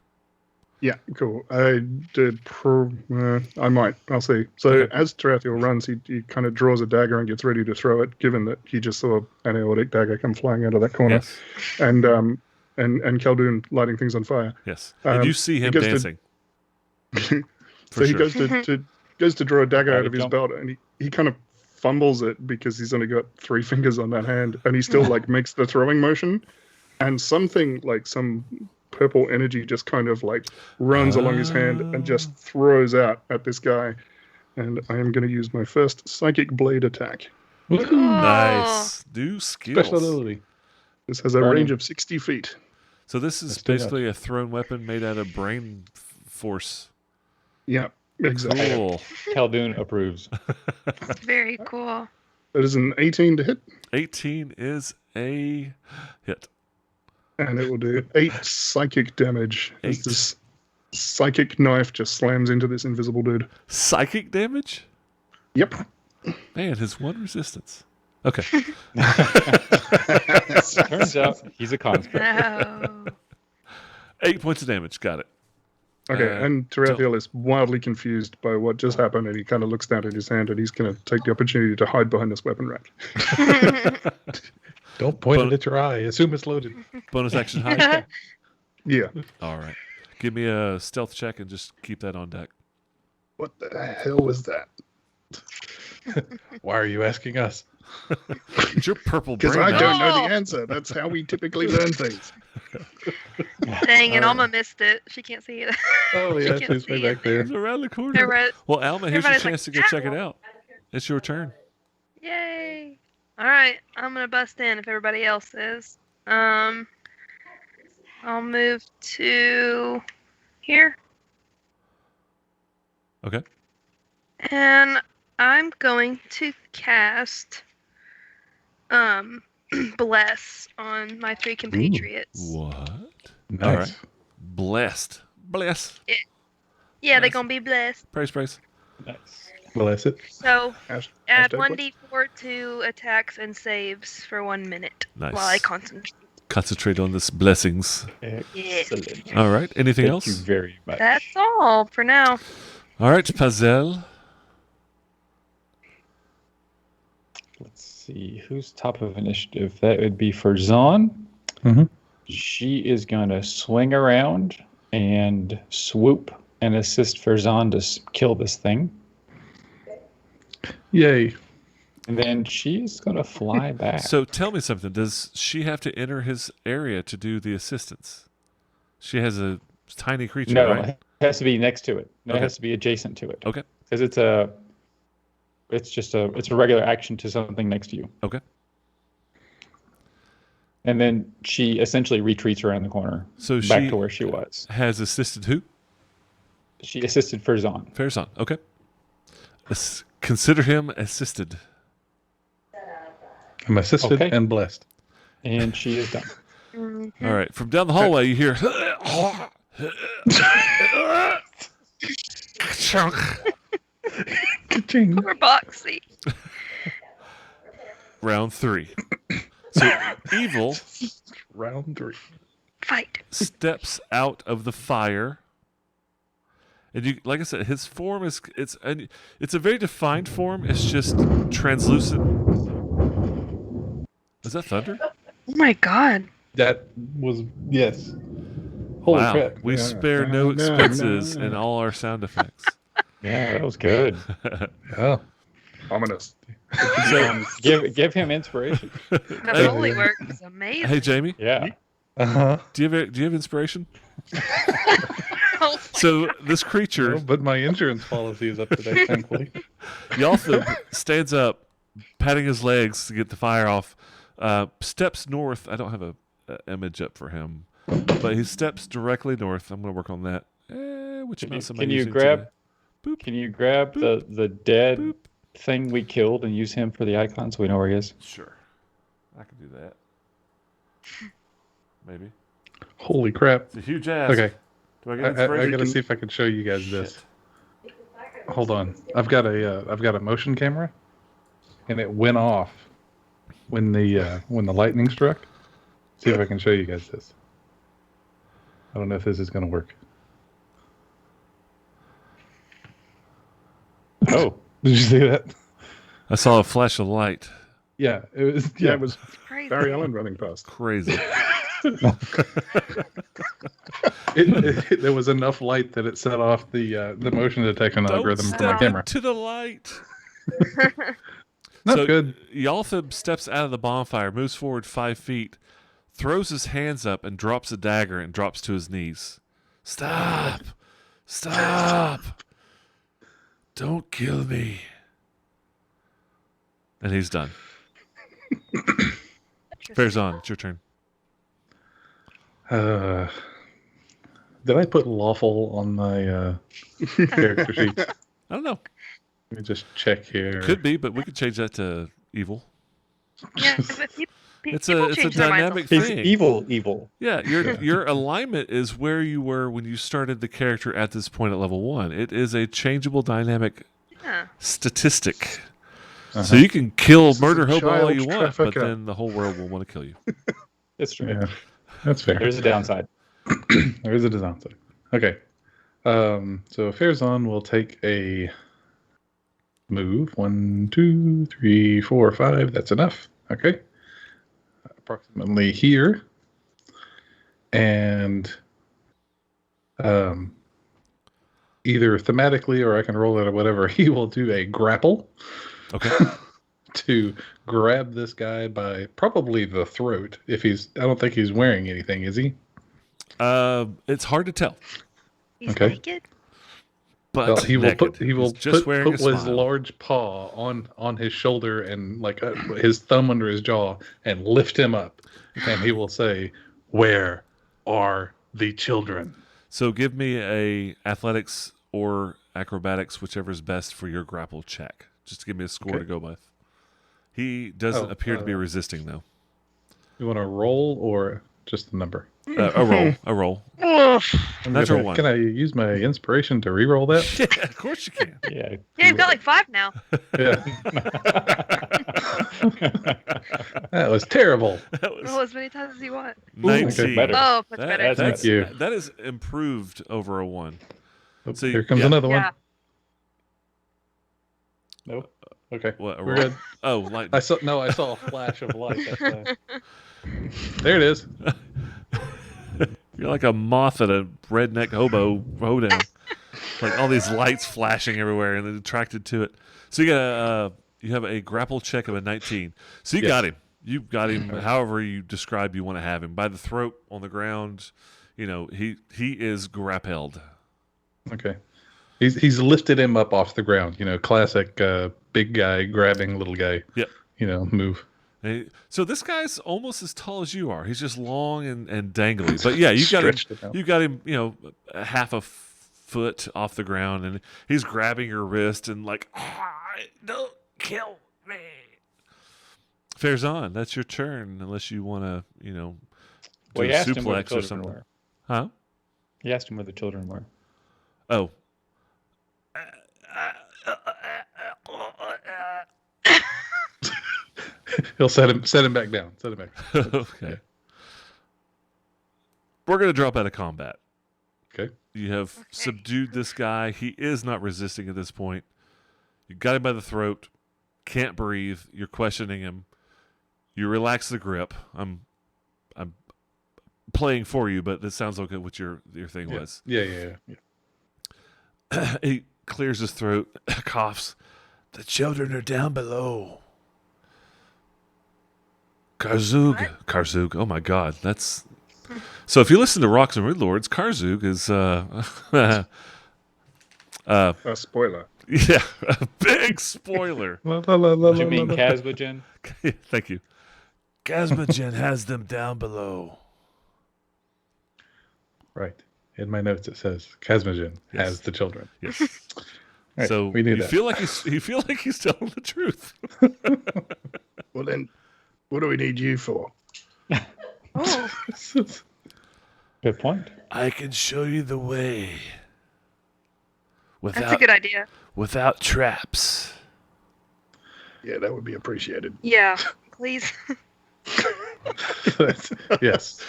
Yeah, cool. I did. I might. I'll see. So Okay. as Tarathiel runs, he kind of draws a dagger and gets ready to throw it. Given that he just saw an aortic dagger come flying out of that corner, Yes, and Khaldun lighting things on fire. yes. And you see him he goes to- dancing. So For he sure. goes to draw a dagger Right, out of his jump. belt, and he kind of fumbles it because he's only got 3 fingers on that hand, and he still like makes the throwing motion, and something like some purple energy just kind of like runs along his hand and just throws out at this guy. And I am going to use my first psychic blade attack. Woohoo! Nice. Do skills. Special ability. This has a Burning. range of 60 feet. So this is Let's do that. basically a thrown weapon made out of brain force. Yeah, exactly. Cool. Khaldun approves. Very cool. That is an 18 to hit, 18 is a hit. and it will do 8 psychic damage. As 8. this psychic knife just slams into this invisible dude. Psychic damage? Yep. Man, his one resistance. Okay. Turns out he's a construct. No. 8 points of damage. Got it. Okay, and Tarathiel is wildly confused by what just happened, and he kind of looks down at his hand, and he's going to take the opportunity to hide behind this weapon rack. Don't point But- it at your eye. Assume it's loaded. Bonus action hide. Yeah. All right. Give me a stealth check and just keep that on deck. What the hell was that? Why are you asking us? It's your purple Because brain. I now. don't know the answer. That's how we typically learn things. Dang, and Alma missed it. She can't see it. Oh, yeah, can't it's way see it. back there. It's around the corner. They're right. Well, Alma, here's your Everybody's chance to go like, check it out. It's your turn. Yay! All right, I'm gonna bust in if everybody else is. I'll move to here, Okay. and I'm going to cast bless on my 3 compatriots. What? Nice. All right. Blessed. Bless. Yeah, they're Nice. gonna be blessed. Praise, praise. Nice. Bless it. So Hash- add hashtag what? 1d4 to attacks and saves for 1 minute Nice. while I concentrate. Concentrate on this blessings. Excellent. All right. Anything Thank else? you very much. That's all for now. All right, Pazel. Let's see. Who's top of initiative? That would be for Zon. Mhm. She is going to swing around and swoop and assist Farzan to kill this thing. Yay. And then she's going to fly back. So tell me something. Does she have to enter his area to do the assistance? She has a tiny creature, no, right? it has to be next to it. No, Okay. It has to be adjacent to it. Okay. Because it's a regular action to something next to you. Okay. And then she essentially retreats around the corner So back she to where she was. has assisted who? She assisted Farzan. Farazan. Okay. Consider him assisted. I'm assisted Okay. and blessed. And she is done. Mhm. All right, from down the hallway, you hear. Ka-ching. Poor Boxy. Round 3. So Evil Round 3. Fight. steps out of the fire, and you, like I said, his form is it's a very defined form. It's just translucent. Is that thunder? Oh my god. That was, yes. Holy Wow, crap. we Yeah. spare no expenses in all our sound effects. Yeah, that was good. Yeah. Ominous. Give him inspiration. The Foley work is amazing. Hey Jamie, Yeah. Uh-huh. do you have inspiration? Oh, So this creature, No, but my insurance policy is up to date, thankfully. Yalthub, stands up, patting his legs to get the fire off. Steps north. I don't have a image up for him, but he steps directly north. I'm going to work on that. Which mouse am I Can you using grab? today? Boop. Can you grab the dead Boop. thing we killed and use him for the icon so we know where he is? Sure, I can do that. Maybe. Holy crap. It's a huge ass. Okay. Do I I get inspiration? gotta see if I can show you guys this. Hold on. I've got a motion camera, and it went off when the lightning struck. See if I can show you guys this. I don't know if this is gonna work. Oh, Did you see that? I saw a flash of light. Yeah, it was. Yeah, Yeah, it was crazy. Barry Allen running past. Crazy. there was enough light that it set off the motion detection Don't algorithm for my step camera. into the light. Not So, good. Yalthib steps out of the bonfire, moves forward 5 feet, throws his hands up, and drops a dagger and drops to his knees. Stop! Stop! Don't kill me. And he's done. Fair's on. It's your turn. Did I put lawful on my character sheet? I don't know. Let me just check here. Could be, but we could change that to evil. Yeah, but It's people a change their minds all dynamic the he's thing. evil. Yeah, your alignment is where you were when you started the character at this point at level 1. It is a changeable dynamic time. Yeah. statistic. Uh-huh. So you can kill This is murder a hobo all child you want, but trafficker. then the whole world will want to kill you. It's true. Yeah, that's fair. There's a downside. There is a downside. Okay. So Fairzon will take a move. 1, 2, 3, 4, 5. That's enough. Okay. Approximately here. And either thematically or I can roll it or whatever, he will do a grapple Okay. to grab this guy by probably the throat. I don't think he's wearing anything, is he? It's hard to tell, He's Okay. naked. but Well, he will naked. put He's just put wearing a his smile. large paw on his shoulder and like his thumb under his jaw and lift him up, and he will say, "Where are the children?" So give me a athletics or acrobatics, whichever is best for your grapple check. Just give me a score Okay. to go with. He doesn't Oh, appear to be resisting, though. You want to roll or just the number? A roll. A roll. Oof. Natural one. Can I use my inspiration to re-roll that? Yeah, of course you can. Yeah. Yeah, you've got like 5 now. Yeah. That was terrible. That was Roll as many times as you want. 19. better. Oh, much That- better. that's- Thank you. That is improved over a 1. So Here comes yeah. another one. Yeah. Nope. Okay. What? A We're roll? good. Oh, lightning. I saw a flash of light. That's why. There it is. You're like a moth at a redneck hoedown. Like all these lights flashing everywhere and then attracted to it. So you have a grapple check of a 19. So you Yes. got him. You got him however you describe you want to have him. By the throat, on the ground. You know, he is grappled. Okay. He's lifted him up off the ground. Classic big guy grabbing little guy. Yep. Move. So this guy's almost as tall as you are. He's just long and dangly. But yeah, you got Stretched him. it out. You got him. A half a foot off the ground, and he's grabbing your wrist and like, don't kill me. Fair's on. That's your turn, unless you want to, do Well, a he asked him where the suplex or children something. were. Huh? He asked him where the children were. Oh. He'll set him back down. Set him back. Okay. We're going to drop out of combat. Okay. You have subdued this guy. He is not resisting at this point. You got him by the throat. Can't breathe. You're questioning him. You relax the grip. I'm playing for you, but this sounds like what your thing was. Yeah. He clears his throat, coughs. The children are down below. Karzug. Oh my God, that's. So if you listen to Rocks and Rude Lords, Karzug is A spoiler. yeah, a big spoiler. Do you mean Kazbajan? Thank you. Kazbajan has them down below. Right. In my notes it says Kazmajan has the children. Yes. Right, So we knew you that. feel like he's telling the truth. Well, then, what do we need you for? Oh, Good point. I can show you the way. that's a good idea. Without traps. Yeah, that would be appreciated. Yeah, please. Yes.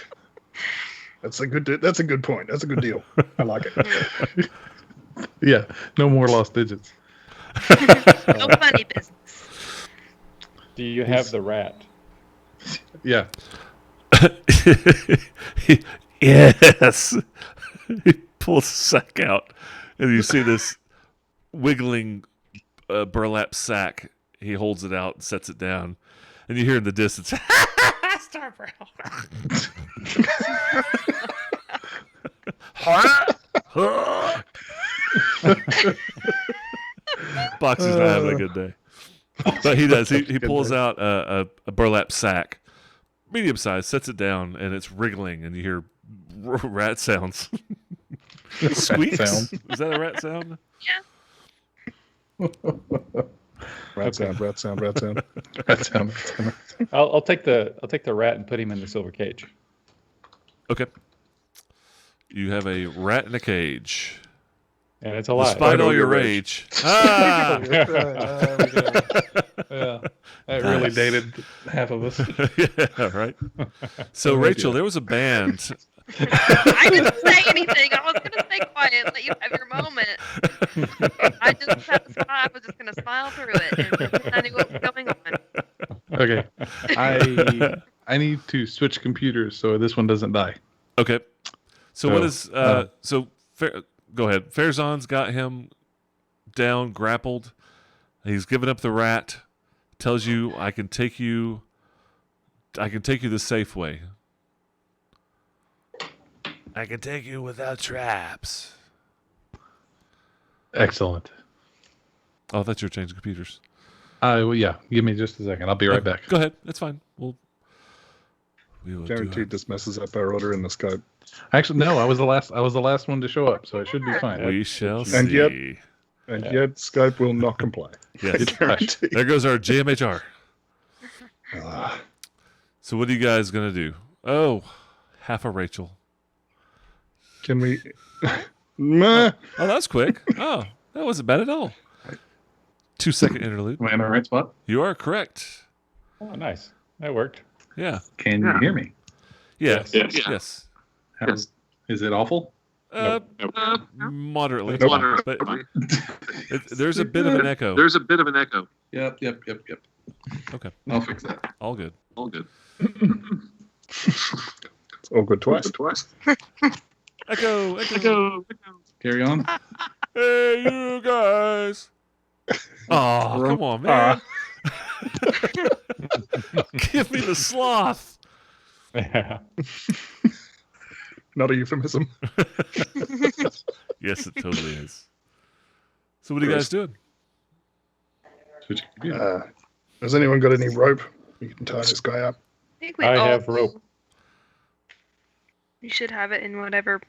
That's a good point. That's a good deal. I like it. Yeah. No more lost digits. No funny business. Do you have the rat? Yeah. Yes. He pulls the sack out, and you see this wiggling burlap sack. He holds it out and sets it down, and you hear in the distance, Star Boxy's not having a good day. But he does. He pulls out a burlap sack, medium size, sets it down, and it's wriggling, and you hear rat sounds. Squeaks? sound. Is that a rat sound? Yeah. Rat sound. That sounds. I'll take the rat and put him in the silver cage. Okay. You have a rat in a cage. And it's alive. Despite all your rage. Ah! Yeah. That really Nice. dated half of us. Yeah, right. So, Rachel, there was a band. I didn't say anything. I was gonna stay quiet and let you have your moment. I just had to smile. I was just gonna smile through it, and I knew what was going on. Okay. I need to switch computers so this one doesn't die. Okay. So, what is. uh, Go ahead. Fairzon's got him down, grappled. He's given up the rat. Tells you, I can take you the safe way. I can take you without traps. Excellent. Oh, that's your change of computers. Well, yeah. Give me just a second. I'll be right back. Go ahead. That's fine. We will Guaranteed this messes up our order in the Skype. Actually, no. I was the last one to show up, so it should be fine. We shall see. And yet- And yet Skype will not comply. Yes. Guaranteed. There goes our JMHR. Ah, So what are you guys going to do? Oh, half a Rachel. can we? Meh. Oh, that's quick. Oh, that wasn't bad at all. 2-second interlude. Am I in the right spot? You are correct. Oh, nice. That worked. Yeah. Can you hear me? Yes. Yes. Yes. Is it awful? Moderately. Nope. But there's a bit of an echo. Yep. Okay. I'll fix that. All good. It's all good twice. Echo. Carry on. Hey, you guys. Oh, come on, man. Give me the sloth. Yeah. Not a euphemism. Yes, it totally is. So what are you guys doing? Switch computer. Has anyone got any rope? You can tie this guy up. I think we I all have rope. You should have it in whatever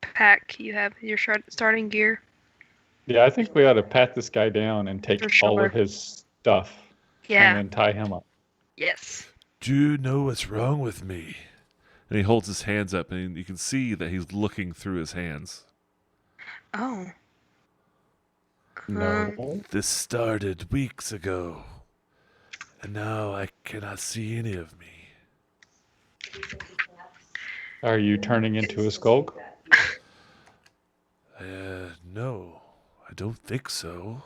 pack you have your starting gear. Yeah, I think we ought to pat this guy down and take For all sure. of his stuff Yeah. and then tie him up. Yes. Do you know what's wrong with me? And he holds his hands up, and you can see that he's looking through his hands. Oh. No. This started weeks ago, and now I cannot see any of me. Are you turning into a skulk? No, I don't think so.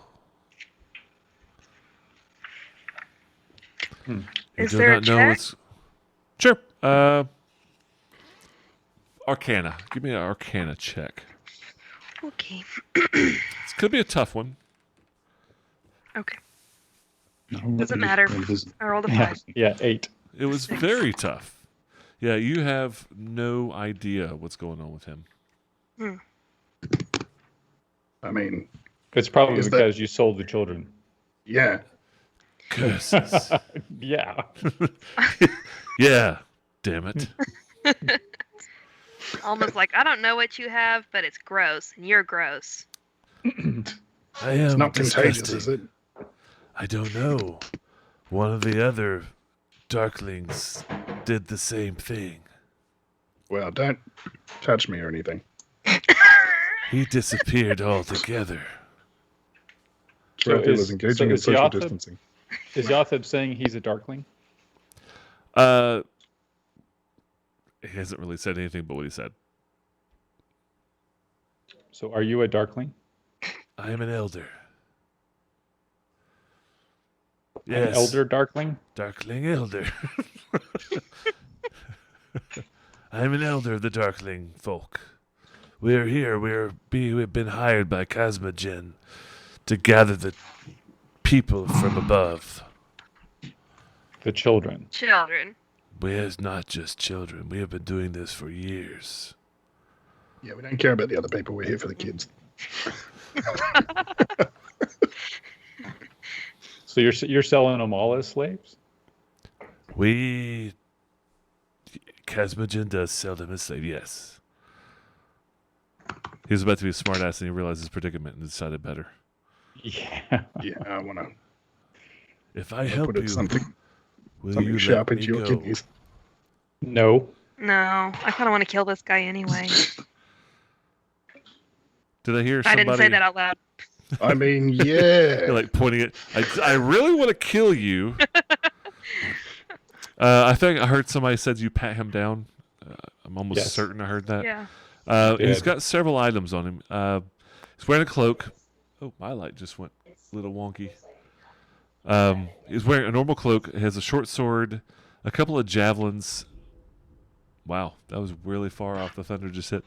You Is do there a not know check? what's... Sure. Arcana. Give me an Arcana check. Okay. This could be a tough one. Okay. Doesn't matter. I rolled a 5. Yeah, 8. It was very tough. Yeah, you have no idea what's going on with him. I mean, It's probably Is that- because you sold the children. yeah. Curses. Yeah. Yeah, damn it. Almost like, I don't know what you have, but it's gross, and you're gross. I am It's not contagious, disgusting. is it? I don't know. One of the other Darklings did the same thing. Well, don't touch me or anything. He disappeared altogether. Raphael is so engaging in is social Yothib- distancing. Is Yothib saying he's a darkling? He hasn't really said anything but what he said. So are you a darkling? I am an elder. An Yes, elder darkling? Darkling elder. I am an elder of the Darkling folk. We are here. We've been hired by Cosmogen to gather the people from above. The children. Children. We are not just children. We have been doing this for years. Yeah, we don't care about the other people. We're here for the kids. So you're selling them all as slaves? Cosmogen does sell them as slaves, yes. He was about to be a smartass and he realized his predicament and decided better. Yeah. Yeah, I want to If I help put it you, something will something you sharp let into me your go? kidneys. No. No, I kind of want to kill this guy anyway. Did I hear I somebody? didn't say that out loud. I mean, yeah. You're like pointing it. I really want to kill you. I think I heard somebody said you pat him down. I'm almost Yes. certain I heard that. Yeah. He's did. got several items on him. He's wearing a cloak. Oh, my light just went a little wonky. He's wearing a normal cloak. He has a short sword, a couple of javelins. Wow, that was really far off. The thunder just hit.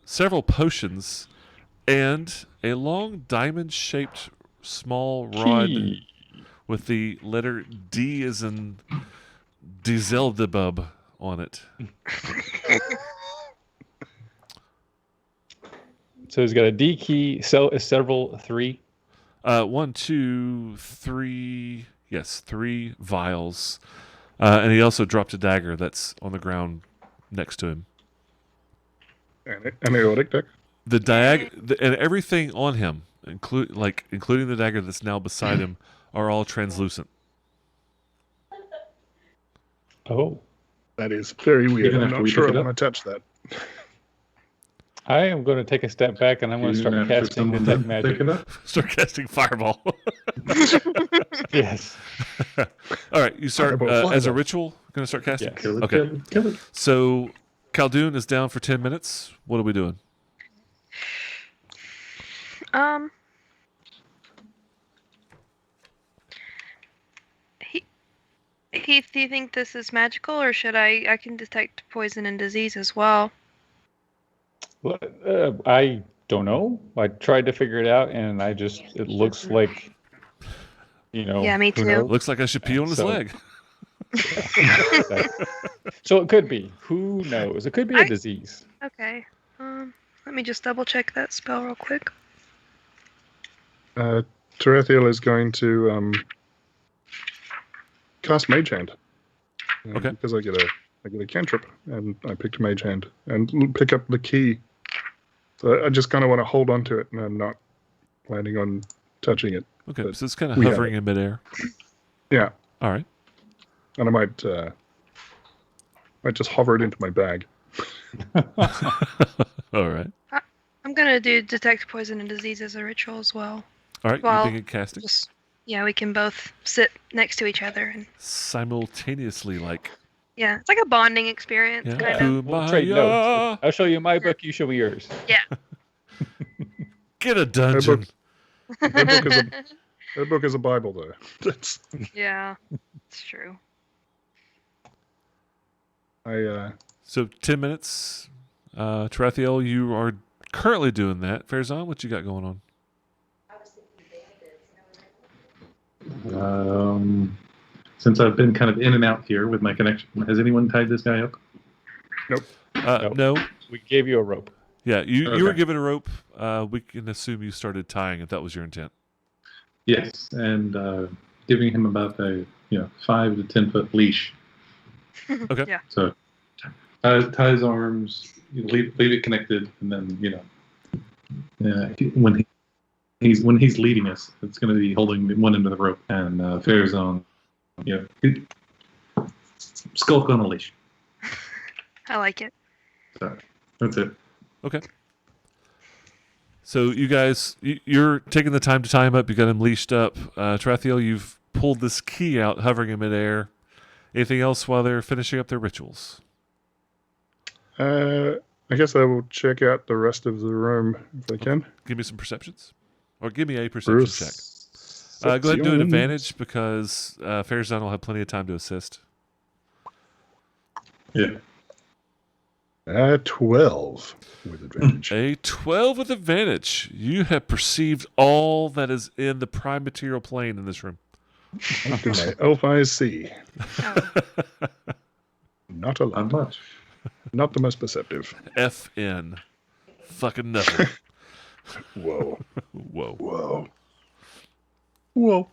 Several potions, and a long diamond-shaped small rod Key. with the letter D as in Dieseldebub on it. So he's got a D key, several 3. 1, 2, 3. Yes, 3 vials. And he also dropped a dagger that's on the ground next to him. An aortic deck. And everything on him, including the dagger that's now beside him, are all translucent. Oh. That is very weird. gonna I'm have not to sure I pick it want to touch that. I am going to take a step back and I'm going to start casting detect magic. Start casting fireball. Yes. All right, you start Fireball, as a fireball. ritual. Going to start casting. Yes. Kill it, Okay. kill it, kill it. So Khaldun is down for 10 minutes. What are we doing? Heath, do you think this is magical, or should I can detect poison and disease as well? Well, I don't know. I tried to figure it out, and it looks like, Yeah, me who too. knows? Looks like I should pee on his So- leg. So it could be. Who knows? It could be a disease. Okay. Let me just double check that spell real quick. Terethiel is going to cast Mage Hand. Okay. Because I get a cantrip, and I picked Mage Hand and pick up the key. So I just kind of want to hold on to it, and I'm not planning on touching it. Okay, But so it's kind of we have hovering in midair. Yeah. All right. And I might just hover it into my bag. All right. I'm gonna do detect poison and disease as a ritual as well. All right. Well, You begin casting Just we can both sit next to each other and simultaneously, like it's like a bonding experience, Yeah. kind Who- of. We'll trade notes. I'll show you my book. You show me yours. Yeah. get a dungeon. That book is a Bible, though. That's Yeah, it's true. So 10 minutes. Tarathiel, you are currently doing that. Farazan, what you got going on? Since I've been kind of in and out here with my connection, has anyone tied this guy up? Nope. No. We gave you a rope. Yeah, you were Okay. given a rope. We can assume you started tying if that was your intent. Yes, and giving him about a 5 to 10 foot leash. Okay. Yeah. So tie his arms, leave it connected, and then when he's leading us, it's going to be holding one end of the rope, and Farazan, skulk on a leash. I like it. So that's it. Okay. So you guys, you're taking the time to tie him up. You got him leashed up. Tarathiel, you've pulled this key out, hovering in midair. Anything else while they're finishing up their rituals? I guess I will check out the rest of the room if I can. Give me some perceptions. Or give me a perception check. Go ahead and do an advantage because Farazan will have plenty of time to assist. Yeah. 12 with advantage. A 12 with advantage. You have perceived all that is in the prime material plane in this room. What do my elf eyes see? Oh, Not a lot. Not much. Not the most perceptive. FN. Fucking nothing. Whoa. Whoa. Whoa. Whoa.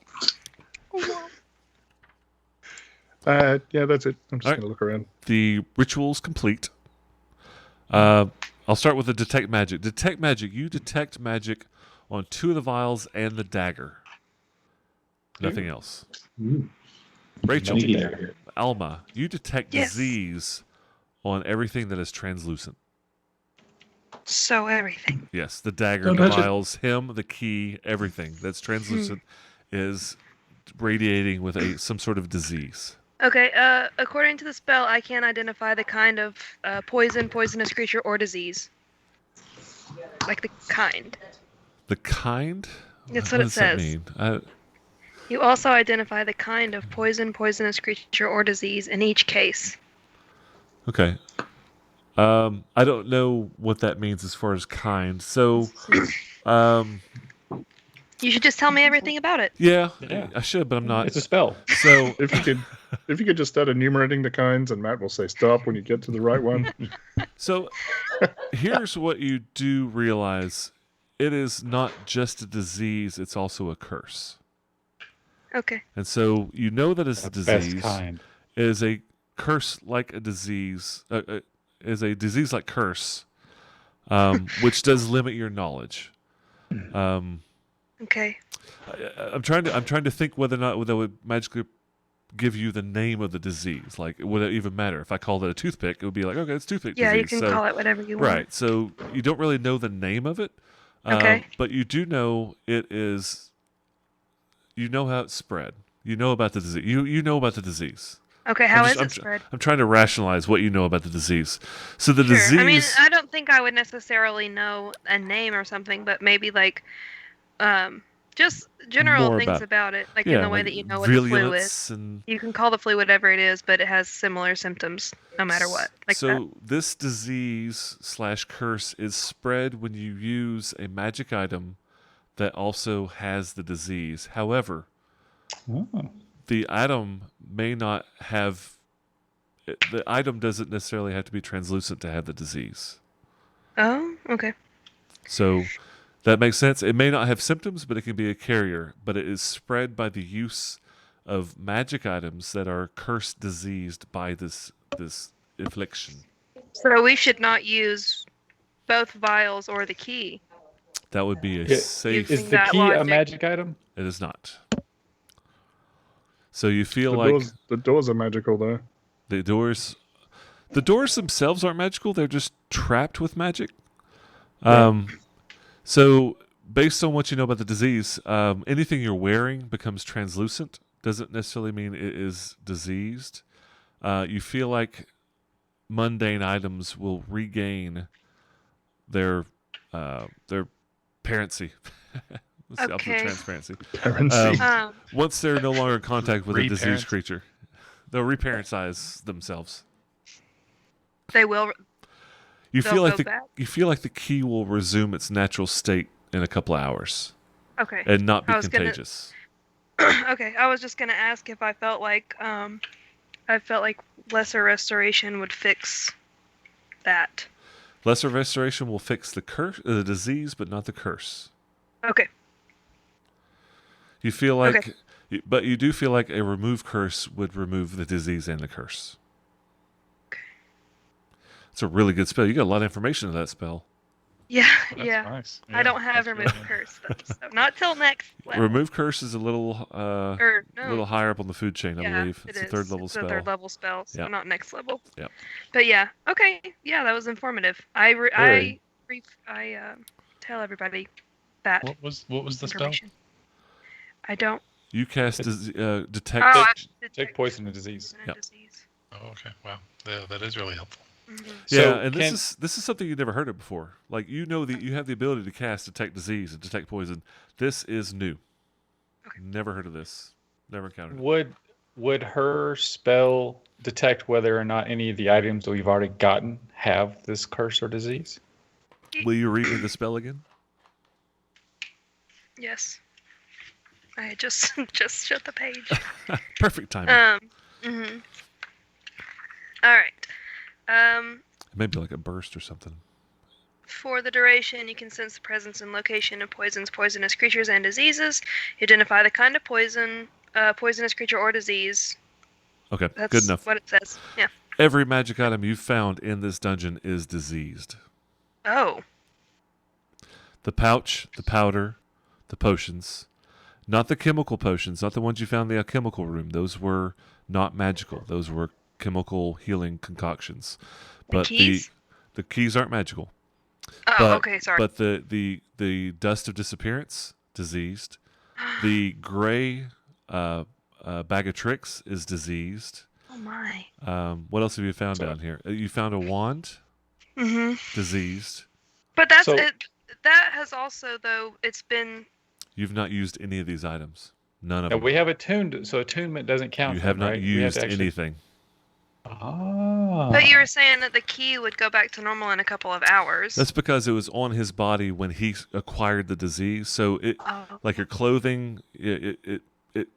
Yeah, that's it. I'm just All right. going to look around. The ritual's complete. I'll start with the detect magic. Detect magic. You detect magic on 2 of the vials and the dagger. Nothing else. Ooh. Rachel, Sneaky dagger. Alma, you detect Yes. disease on everything that is translucent. so everything. Yes, the dagger, Don't the touch it. vials, him, the key, everything that's translucent is radiating with some sort of disease. Okay, according to the spell, I can't identify the kind of poison, poisonous creature, or disease. Like the kind. The kind? That's what it does that says. mean? You also identify the kind of poison, poisonous creature, or disease in each case. Okay. I don't know what that means as far as kind. So, You should just tell me everything about it. yeah, Yeah. I should, but I'm not. It's a spell. So, If you could just start enumerating the kinds, and Matt will say stop when you get to the right one. So here's what you do realize. It is not just a disease, it's also a curse. Okay. And so you know that it's a The best disease. kind. It is a curse like a disease. Is a disease like curse, which does limit your knowledge. Okay. I'm trying to think whether or not that would magically give you the name of the disease. Like, would it even matter if I called it a toothpick? It would be like, okay, it's toothpick Yeah, disease. you can call it whatever you want. Right. So you don't really know the name of it. Okay. But you do know it is. You know how it's spread. You know about the disease. You know about the disease. Okay, how is I'm it spread? I'm trying to rationalize what you know about the disease. So the Sure. disease. I mean, I don't think I would necessarily know a name or something, but maybe like, just general More things about it, like yeah, in the way like that you know what the flu is. virulence and You can call the flu whatever it is, but it has similar symptoms no matter what. Like so that. this disease / curse is spread when you use a magic item that also has the disease. However, Oh. the item may not have. The item doesn't necessarily have to be translucent to have the disease. Oh, okay. So that makes sense. It may not have symptoms, but it can be a carrier. But it is spread by the use of magic items that are cursed, diseased by this affliction. So we should not use both vials or the key. That would be a Yeah, safe. Is Using the that key a logic. magic item? It is not. So you feel The like doors are magical though. the doors themselves aren't magical. They're just trapped with magic. So based on what you know about the disease, anything you're wearing becomes translucent. Doesn't necessarily mean it is diseased. You feel like mundane items will regain their parency. What's the opposite of Okay. transparency? Parents. Once they're no longer in contact with a diseased Reparent. creature, they'll reparentize themselves. They will. You They'll feel like go back? you feel like the key will resume its natural state in a couple of hours Okay. and not be I was gonna- contagious. Okay. I was just gonna ask if I felt like lesser restoration would fix that. Lesser restoration will fix the disease, but not the curse. Okay. You feel like, Okay. but you do feel like a remove curse would remove the disease and the curse. Okay. It's a really good spell. You got a lot of information in that spell. Yeah. That's Yeah. nice. I don't have that's remove really- curse though, so not till next level. Remove curse is a little Or no. little higher up on the food chain, I Yeah, believe. it It's a is. third level It's spell. a third level spell, so Yep. not next level. Yep. But yeah, okay, yeah, that was informative. I tell everybody that What was the spell? information. I don't. You cast detect. Oh, Take- I Take poison and disease. poison and Yep. disease. Oh, okay. Wow. That is really helpful. Mhm. Yeah, So and can- this is something you've never heard of before. Like you know that you have the ability to cast detect disease and detect poison. This is new. Okay. Never heard of this. Never encountered it. Would her spell detect whether or not any of the items that we've already gotten have this curse or disease? Will you read me the spell again? Yes. I just just shut the page. Perfect timing. Mhm. All right. Maybe like a burst or something. For the duration, you can sense the presence and location of poisons, poisonous creatures, and diseases. You identify the kind of poison, poisonous creature or disease. Okay, That's good enough. what it says. Yeah. Every magic item you've found in this dungeon is diseased. Oh. The pouch, the powder, the potions. Not the chemical potions, not the ones you found in the alchemical room. Those were not magical. Those were chemical healing concoctions. But keys? the keys aren't magical. Oh, But- okay, sorry. But the dust of disappearance, diseased. The gray bag of tricks is diseased. Oh my. What else have you found down here? You found a wand, Mhm. diseased. But that's So- it. That has also though it's been. You've not used any of these items. None of Now, them. we have attuned, so attunement doesn't count. You for have them, not right? We have used to actually- anything. Ah. But you were saying that the key would go back to normal in a couple of hours. That's because it was on his body when he acquired the disease. So it, Oh. like your clothing, it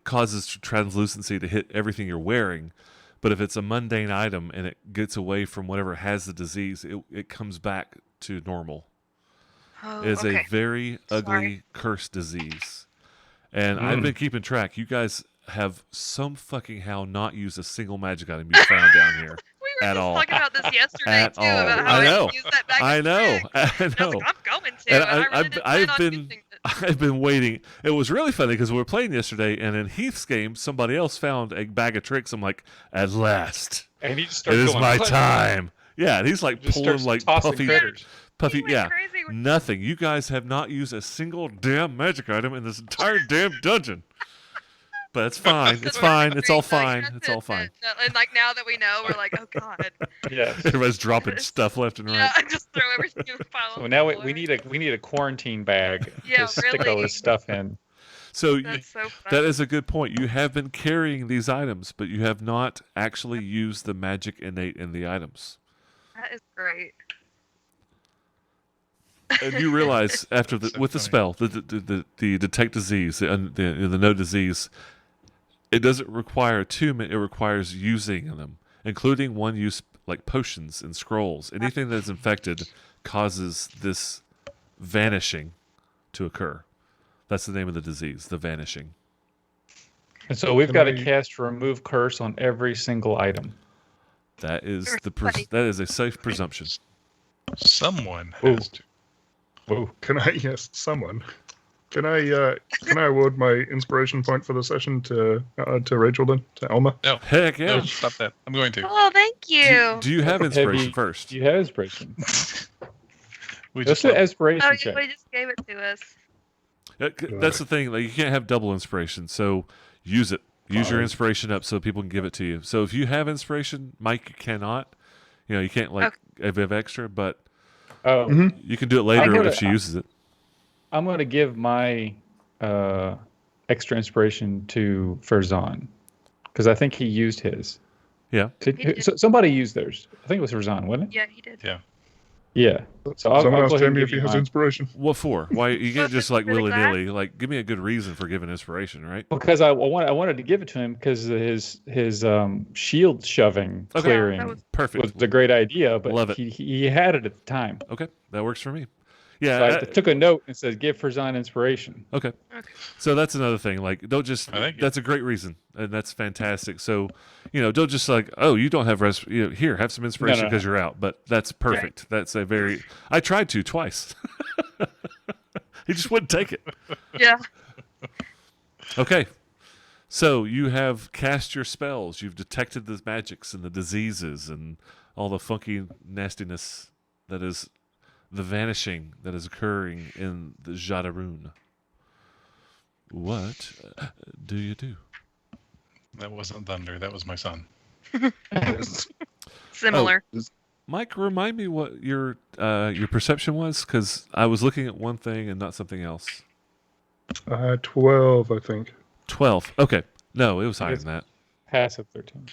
causes translucency to hit everything you're wearing. But if it's a mundane item and it gets away from whatever has the disease, it comes back to normal. Oh, It is okay. a very ugly Sorry. cursed disease. And I've been keeping track. You guys have some fucking how not used a single magic item you found down here. We were at just all. talking about this yesterday At too, all. about how I I know. didn't use that bag I of know. tricks. I And I was know. like, I'm going to. And And I really didn't I've plan on been using it. I've been waiting. It was really funny because we were playing yesterday, and in Heath's game, somebody else found a bag of tricks. I'm like, at last, And he just it starts is going, my "What?" time. Yeah, and he's like Just pulling starts like tossing puffy, critters. puffy. He went Yeah, crazy with- nothing. You guys have not used a single damn magic item in this entire damn dungeon. But it's fine. It's fine. It's all fine. It's all fine. And like now that we know, we're like, oh god. Yes. Everybody's dropping stuff left and right. Yeah, I just throw everything in the pile. So on now the we floor. need a quarantine bag Yeah, to stick all really. this stuff in. So That's so fun. that is a good point. You have been carrying these items, but you have not actually used the magic innate in the items. That is great. And you realize after the So with the funny. spell, the detect disease, the no disease, it doesn't require attunement. It requires using them, including one use like potions and scrolls. Anything that's infected causes this vanishing to occur. That's the name of the disease, the vanishing. And so we've Can got to I- cast remove curse on every single item. That is Right. that is a safe presumption. Someone Ooh. has to. Whoa. Can I? Yes, someone. Can I award my inspiration point for the session to Rachel then, to Elma? No, Heck yeah. no, stop that. I'm going to. Oh, thank you. Do you have inspiration you- first? You have inspiration. We Let's just do love- inspiration Oh, check. you just gave it to us. That's the thing. Like, you can't have double inspiration, so use it. Use your inspiration up so people can give it to you. So if you have inspiration, Mike, you cannot. You can't have extra, but Oh, you can do it later gonna- if she uses it. I'm going to give my extra inspiration to Farzan because I think he used his. Yeah. did. So somebody used theirs. I think it was Farzan, wasn't it? Yeah, he did. Yeah. Yeah. So I'll Someone go ask ahead and Jamie give if he you has mine. inspiration. What for? Why you can't just like Really willy nilly? Like, give me a good reason for giving inspiration, right? Because I wanted to give it to him because his shield shoving Okay. clearing That was- Perfect. was a great idea, but Love it. he had it at the time. Okay, that works for me. So Yeah. I took a note and said, "Give Farzan inspiration." Okay. Okay. So that's another thing. Like, don't just. I like it. That's a great reason, and that's fantastic. So, don't just like, oh, you don't have here, have some inspiration No. because you're out. But that's perfect. That's a very. I tried to twice. He just wouldn't take it. Yeah. Okay. So you have cast your spells. You've detected the magics and the diseases and all the funky nastiness that is the vanishing that is occurring in the Jadaroon. What do you do? That wasn't thunder. That was my son. Similar. Mike, remind me what your perception was, because I was looking at one thing and not something else. 12, I think. 12. Okay. No, it was higher than that. Passive 13.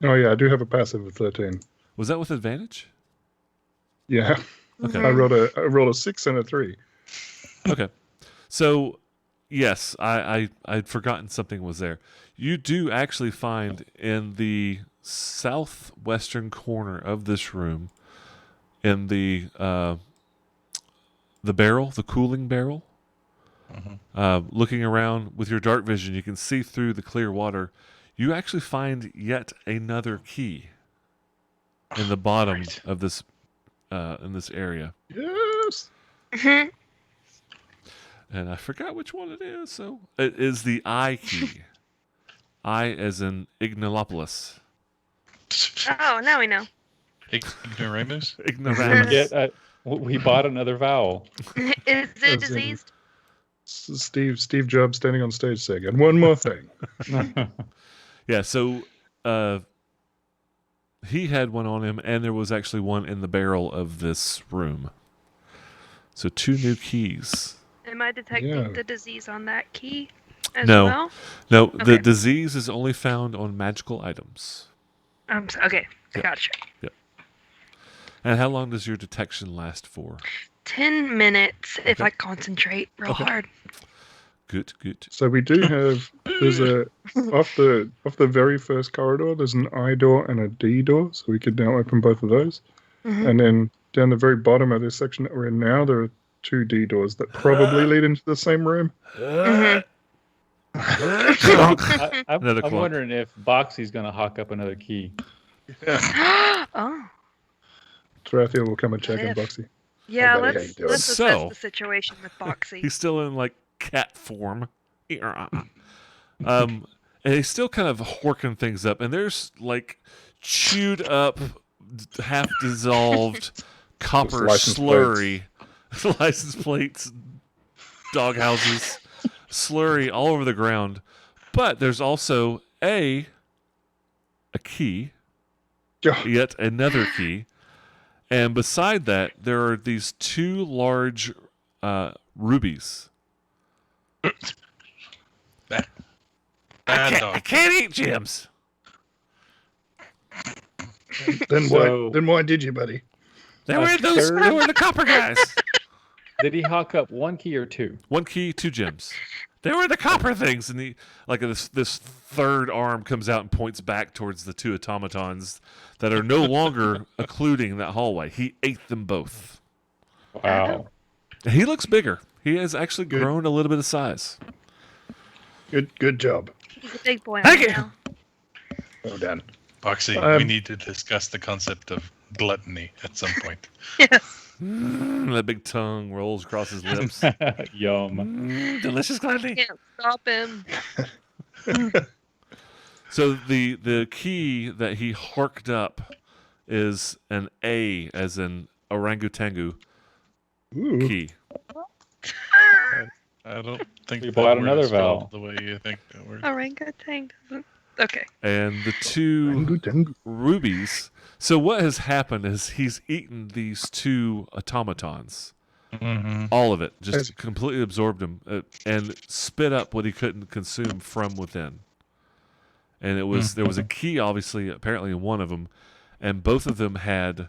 Oh yeah, I do have a passive of 13. Was that with advantage? Yeah, Okay. I rolled a 6 and a 3. Okay. So, yes, I'd forgotten something was there. You do actually find in the southwestern corner of this room, in the barrel, the cooling barrel, looking around with your dark vision, you can see through the clear water. You actually find yet another key in the bottom of this in this area. Yes. Mhm. And I forgot which one it is. So it is the I key. I as in Ignolopolis. Oh, now we know. Ignoramus? Ignoramus. We bought another vowel. Is it As in- diseased? Steve Jobs standing on stage saying, and one more thing. Yeah, so he had one on him, and there was actually one in the barrel of this room. So 2 new keys. Am I detecting Yeah. the disease on that key as No. well? No, Okay. the disease is only found on magical items. Okay, Yeah. gotcha. And how long does your detection last for? 10 minutes if Okay. I concentrate real Okay. hard. Good. So we do have there's off the very first corridor. There's an I door and a D door, so we could now open both of those. Mhm. And then down the very bottom of this section that we're in now, there are 2 D doors that probably lead into the same room. Mhm. I'm Another clunk. wondering if Boxy's going to hawk up another key. Oh, Tarathiel will come and check in, If. Boxy. yeah, buddy, how you let's doing? assess So- the situation with Boxy. He's still in like cat form. And he's still kind of horking things up, and there's like chewed up, half dissolved copper license slurry, license plates, dog houses, slurry all over the ground. But there's also a key, Yeah. yet another key, and beside that there are these 2 large rubies. Bad I dog. can't eat gems. Then So- why did you, buddy? They were those. They were the copper guys. Did he hawk up 1 key or 2? 1 key, 2 gems. They were the copper things, and this third arm comes out and points back towards the 2 automatons that are no longer occluding that hallway. He ate them both. Wow. He looks bigger. He has actually Good. grown a little bit of size. Good job. He's a big boy Thank you. now. Well done. Boxy, we need to discuss the concept of gluttony at some point. Yes. That big tongue rolls across his lips. Yum. Delicious gluttony. Can't stop him. So the key that he harked up is an A, as in orangutangu Ooh. key. I don't think You that pull out word another is spelled vowel. the way you think that word. Orangutan doesn't. Okay. And the two Orangutangu. rubies. So what has happened is he's eaten these two automatons. Mm-hmm. All of it. Just As- completely absorbed him and spit up what he couldn't consume from within. And there was a key, obviously, apparently in one of them, and both of them had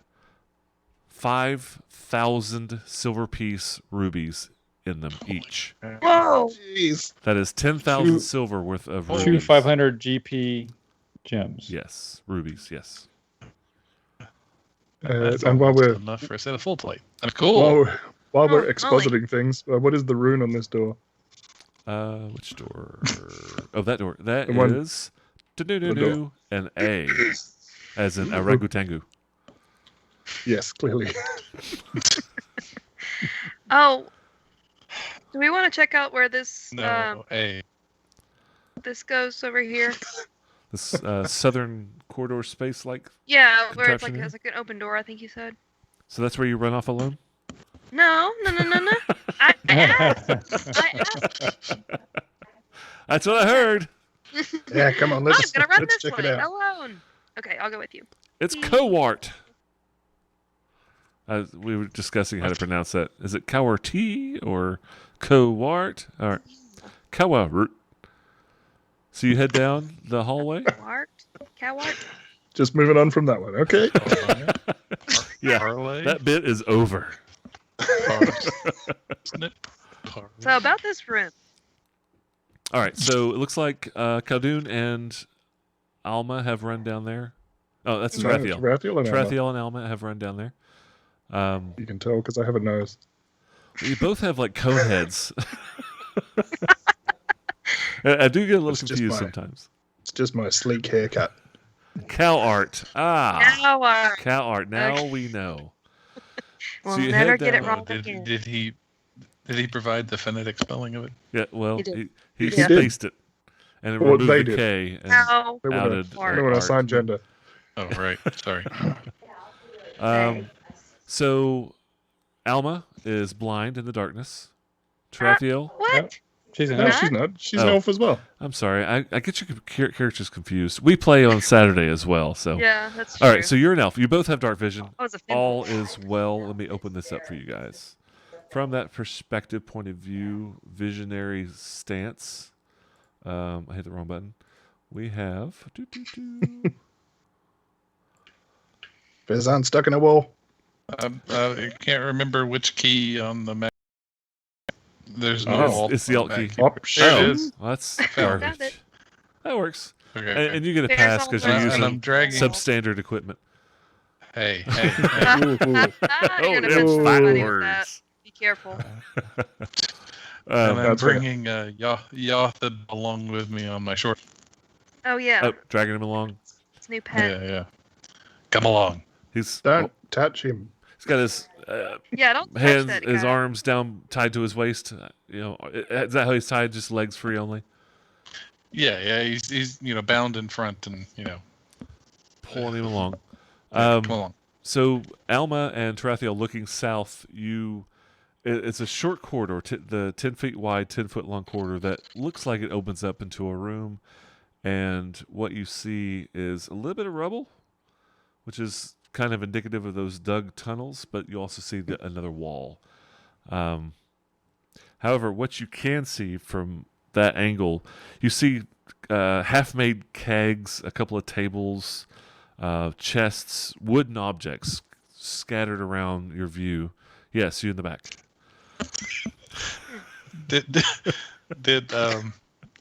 5,000 silver piece rubies in them each. Whoa. Jeez. That is 10,000 silver worth of rubies. Two 500 GP gems. Yes, rubies. Yes. And while we're enough for a set of full plate. That's cool. while we're Oh, expositing things, what is the rune on this door? Which door? Oh, that door. That The one- is an A, as in orangutangu. Yes, clearly. Oh. Do we want to check out where this No, A. this goes over here? This southern corridor space, like. Yeah, where it's Contraption like here? has like an open door. I think you said. So that's where you run off alone. No. I asked. I asked. That's what I heard. Yeah, come on, I'm let's gonna run let's this check way it out. alone. Okay, I'll go with you. It's Cowart. We were discussing how to pronounce that. Is it Cowarty or Cowart? Or Cowart. So you head down the hallway? Cowart. Just moving on from that one. Okay. Yeah, Parlay? that bit is over. Isn't it? Parlay? So about this room. All right, so it looks like Khaldun and Alma have run down there. Oh, that's No, Tarathiel. Tarathiel and Alma. Tarathiel and Alma have run down there. You can tell because I have a nose. You both have like cone heads. I do get a little It's just confused my- sometimes. It's just my sleek haircut. Cow art. Cowart. Cow art. Now Okay. we know. We'll you never head get it down- wrong Did, again. did he provide the phonetic spelling of it? Yeah, well, He did. he He did. spaced it. And it Well, removed they the did. K and No. They want outed Art. to art. assign gender. Oh, right. Sorry. So Alma is blind in the darkness. Tarathiel, What? She's an No, elf. she's not. She's Oh. an elf as well. I'm sorry. I get your characters confused. We play on Saturday as well, so. Yeah, that's true. All right, so you're an elf. You both have dark vision. I was offended. All is well. Let me open this up for you guys. From that perspective, point of view, visionary stance. I hit the wrong button. We have. Fezan stuck in a wall. I can't remember which key on the map. There's no Oh. alt It's the on alt key. back. Oh, There Oh, it is. well, that's Found garbage. it. That works. Okay. And you get a There's pass all because the- you're and I'm using dragging. substandard equipment. Hey. Ooh, ooh. You're gonna they're offend somebody with that. backwards. Be careful. And I'm That's right. bringing Yothid along with me on my short. Oh yeah, Oh, dragging him along. it's new pet. Yeah. Come along. He's Don't touch him. he's got his Yeah, don't touch hands, that his guy. arms down, tied to his waist. You know, is that how he's tied? Just legs free only. Yeah. He's bound in front and Pulling him along. come along. So Alma and Tarathiel looking south, it's a short corridor, the 10 feet wide, 10 foot long corridor that looks like it opens up into a room, and what you see is a little bit of rubble, which is kind of indicative of those dug tunnels, but you also see another wall. However, what you can see from that angle, you see half-made kegs, a couple of tables, chests, wooden objects scattered around your view. Yes, you in the back.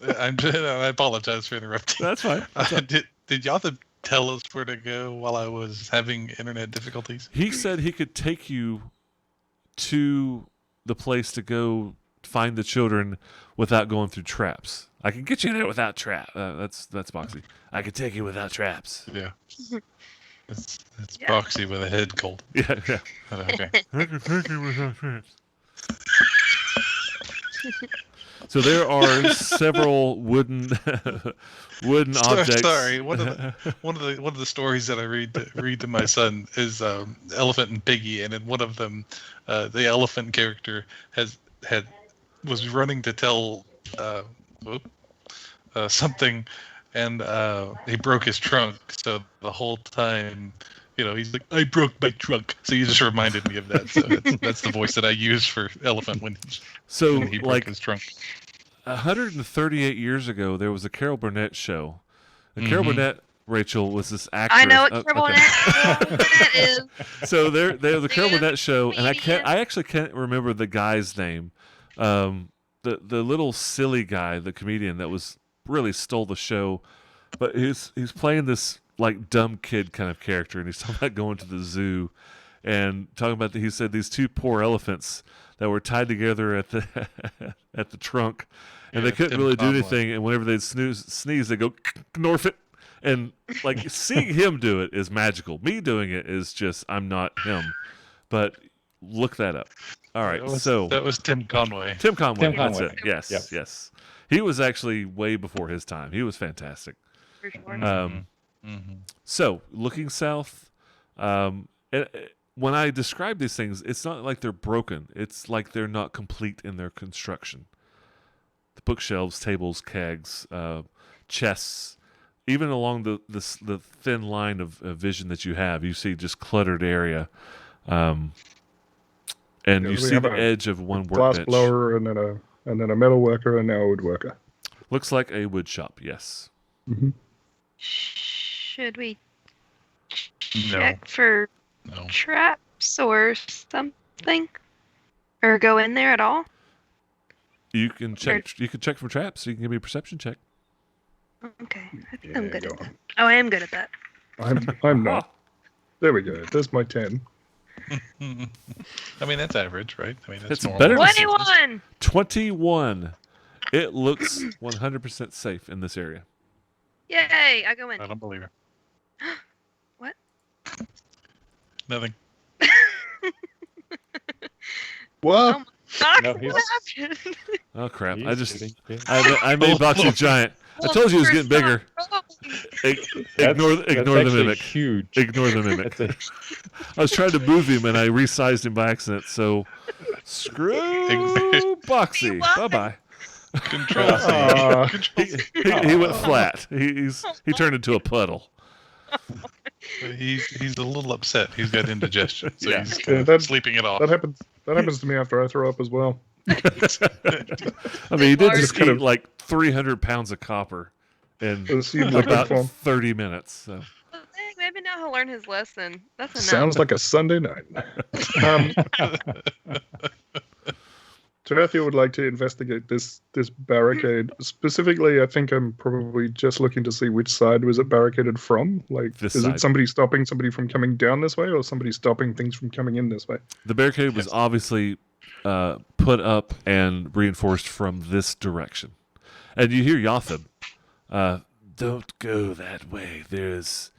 I apologize for interrupting. That's fine. Did Yothid tell us where to go while I was having internet difficulties? He said he could take you to the place to go find the children without going through traps. I can get you there without trap. That's Boxy. I can take you without traps. Yeah. It's Yeah. Boxy with a head cold. Yeah, yeah. Okay. I can take you without traps. So there are several wooden objects. Sorry, one of the stories that I read to my son is Elephant and Piggy, and in one of them, the elephant character was running to tell something, and he broke his trunk. So the whole time, he's like, "I broke my trunk." So you just reminded me of that. So that's the voice that I use for Elephant when he broke his trunk. 138 years ago, there was a Carol Burnett show. And Carol Burnett, Rachel, was this actress. I know what Carol Burnett is. So there's the Carol Burnett show, and I actually can't remember the guy's name. The little silly guy, the comedian that really stole the show, but he's playing this like dumb kid kind of character, and he's talking about going to the zoo, and talking about he said these two poor elephants that were tied together at the trunk, and they couldn't really do anything. And whenever they'd sneeze, they go Knorfit. And like seeing him do it is magical. Me doing it is just I'm not him. But look that up. All right, that was Tim Conway. Tim Conway. Tim That's Conway. it. Yes, Yep. yes. He was actually way before his time. He was fantastic. For sure. So looking south, when I describe these things, it's not like they're broken. It's like they're not complete in their construction. The bookshelves, tables, kegs, chests, even along the thin line of vision that you have, you see just cluttered area, and you see the edge of one glass workbench. blower and then a metal worker and now a woodworker. Looks like a wood shop. Yes. Mm-hmm. Should we No. check for No. traps or something? Or go in there at all? You can check. You can check for traps. You can give me a perception check. Okay, I think I'm good go at that. on. Oh, I am good at that. I'm not. There we go. There's my 10. I mean, that's average, right? I mean, that's It's normal. better than 21! 21. It looks 100% safe in this area. Yay! I go in. I don't believe it. What? Nothing. What? Oh God, No, what he's- happened? Oh crap! He's I just kidding. I made Boxy giant. I told you he was getting bigger. Ignore That's the actually mimic. huge. Ignore the mimic. That's I was trying to move him and I resized him by accident. So screw Boxy. Why? Bye bye. Control C. Uh, He went flat. He turned into a puddle. He's a little upset. He's got indigestion, so Yeah. he's Yeah, kind of that's- sleeping it off. that happens to me after I throw up as well. I mean, he did Large. just Kind eat of- like 300 pounds of copper in It seems like about fun. 30 minutes. So Well, dang, maybe now he'll learn his lesson. That's enough. Sounds like a Sunday night. Terathia would like to investigate this barricade. Specifically, I think I'm probably just looking to see which side was it barricaded from. Like, This is side. it somebody stopping somebody from coming down this way, or somebody stopping things from coming in this way? the barricade was obviously put up and reinforced from this direction. And you hear Yothab, don't go that way. There's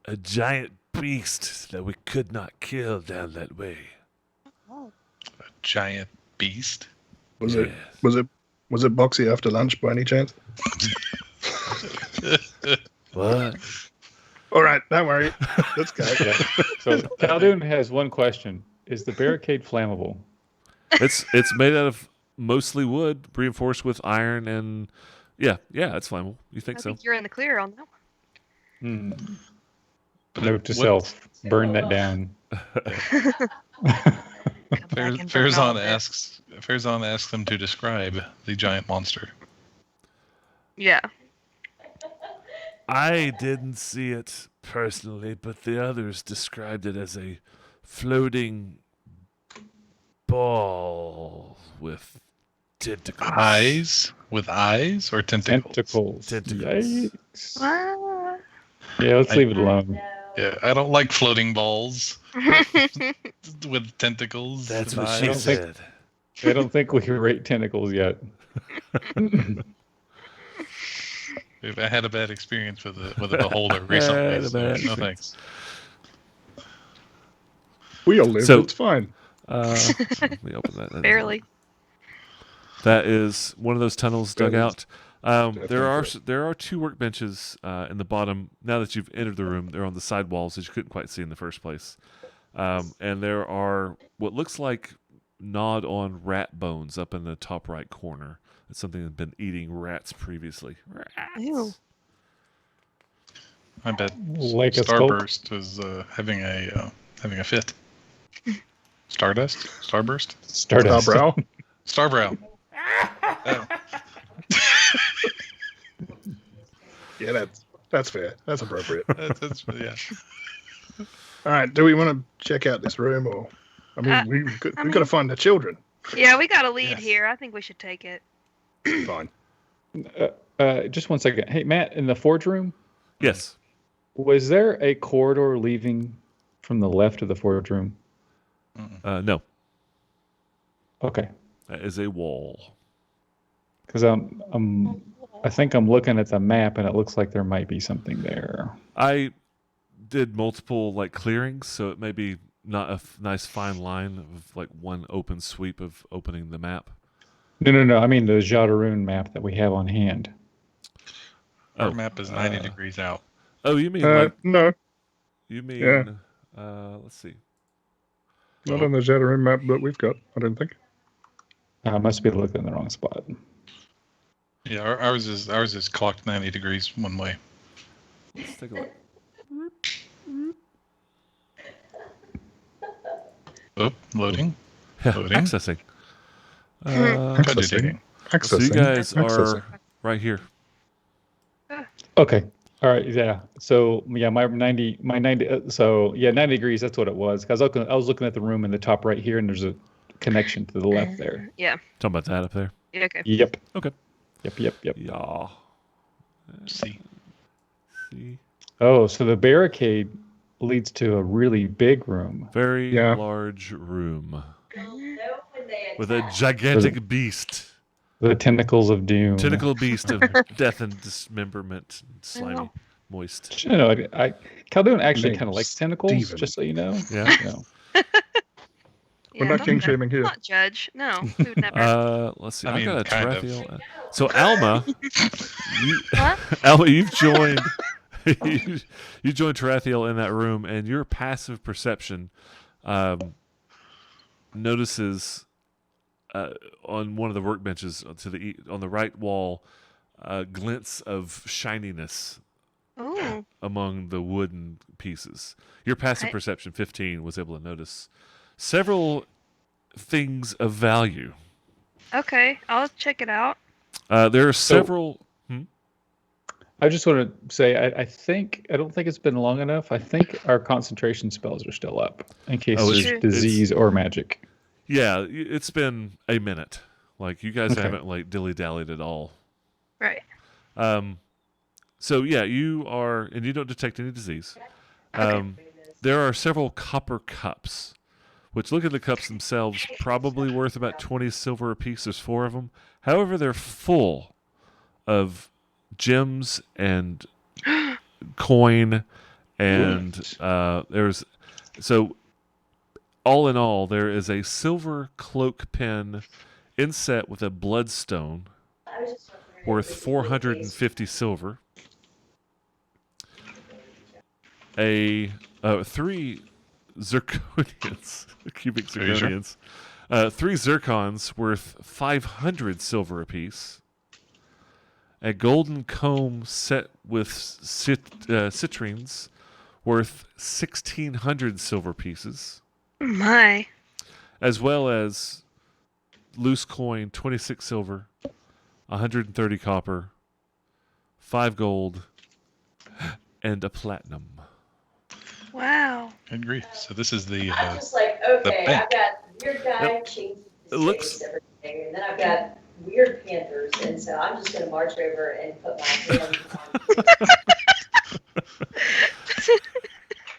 a giant beast that we could not kill down that way. Oh. A giant beast. Was Yes. it Boxy after lunch by any chance? What? All right, don't worry. Let's go. Yeah. So Aldoon has one question: is the barricade flammable? It's made out of mostly wood, reinforced with iron, and yeah, it's flammable. You think I so? think you're in the clear on that one. Note to What- self: burn that down. Come back and burn all of it. Farazan asks them to describe the giant monster. Yeah. I didn't see it personally, but the others described it as a floating ball with tentacles. Eyes with eyes or tentacles? Tentacles. Tentacles. Yikes. What? Yeah, let's leave it alone. Yeah, I don't like floating balls with tentacles. That's and what eyes. she don't think- said. I don't think we rate tentacles yet. If I had a bad experience with a beholder recently, Had a so bad no experience. thanks. We all live. So- It's fine. Let me open that. Barely. That is one of those tunnels dug Barely. out. There are 2 workbenches in the bottom. Now that you've entered the room, they're on the side walls that you couldn't quite see in the first place. And there are what looks like gnawed-on rat bones up in the top right corner. It's something that's been eating rats previously. Ew. I bet Like a skull? Starburst was having a fit. Stardust? Starburst? Stardust. Brow. Starbrow. Oh. Yeah, that's fair. That's appropriate. That's yeah. All right. Do we want to check out this room, or I mean, we've got to find the children. Yeah, we got a lead Yes. here. I think we should take it. Fine. Just one second. Hey, Matt, in the forge room, Yes. was there a corridor leaving from the left of the forge room? No. Okay. That is a wall. Because I think I'm looking at the map and it looks like there might be something there. I did multiple clearings, so it may be not a nice fine line of one open sweep of opening the map. No. I mean the Jadaroon map that we have on hand. Our map is 90 degrees out. Oh, you mean No, you mean yeah. Let's see. not on the Jadaroon map that we've got. I don't think. I must be looking in the wrong spot. Yeah, ours is clocked 90 degrees one way. Let's take a look. Oh, loading. Yeah, Loading. accessing. Cogitating. So you guys Accessing. are right here. Okay. All right. Yeah. So yeah, my 90. So yeah, 90 degrees. That's what it was. Because I was looking at the room in the top right here, and there's a connection to the left there. Yeah. Talking about that up there. Yeah, okay. Yep. Okay. Yep. Yeah. See. Oh, so the barricade leads to a really big room. Very Yeah. large room with a gigantic beast. The tentacles of doom. Tentacle beast of death and dismemberment, and slimy, moist. You know, Caldoon actually Name's kind of likes tentacles, Steven. just so you know. Yeah. You know. We're not king shaming here. Not judge. No, we would never. Let's see. I I've mean, got a kind of. Tarathiel. So Alma, What? Alma, you've joined. you joined Tarathiel in that room, and your passive perception notices on one of the workbenches on the right wall glints of shininess Ooh. among the wooden pieces. Your passive Okay. perception 15 was able to notice several things of value. Okay, I'll check it out. There are several. I just want to say, I don't think it's been long enough. I think our concentration spells are still up in case Oh, there's it's- disease or magic. Yeah, it's been a minute. You guys Okay. haven't dilly-dallied at all. Right. So yeah, you are, and you don't detect any disease. Okay. There are several copper cups, which look at the cups themselves, probably worth about 20 silver apiece. There's 4 of them. However, they're full of gems and coin, and there's so. All in all, there is a silver cloak pen inset with a bloodstone worth 450 silver. A 3 zirconians, cubic Are you sure? zirconians, 3 zircons worth 500 silver apiece. A golden comb set with citrines worth 1,600 silver pieces, My. as well as loose coin, 26 silver, 130 copper, 5 gold, and a platinum. Wow. Good grief. So this is the I'm just like, okay, bank. I've got weird guy Yep. changes It looks- his everything, and then I've got weird panthers, and so I'm just gonna march over and put my hand on.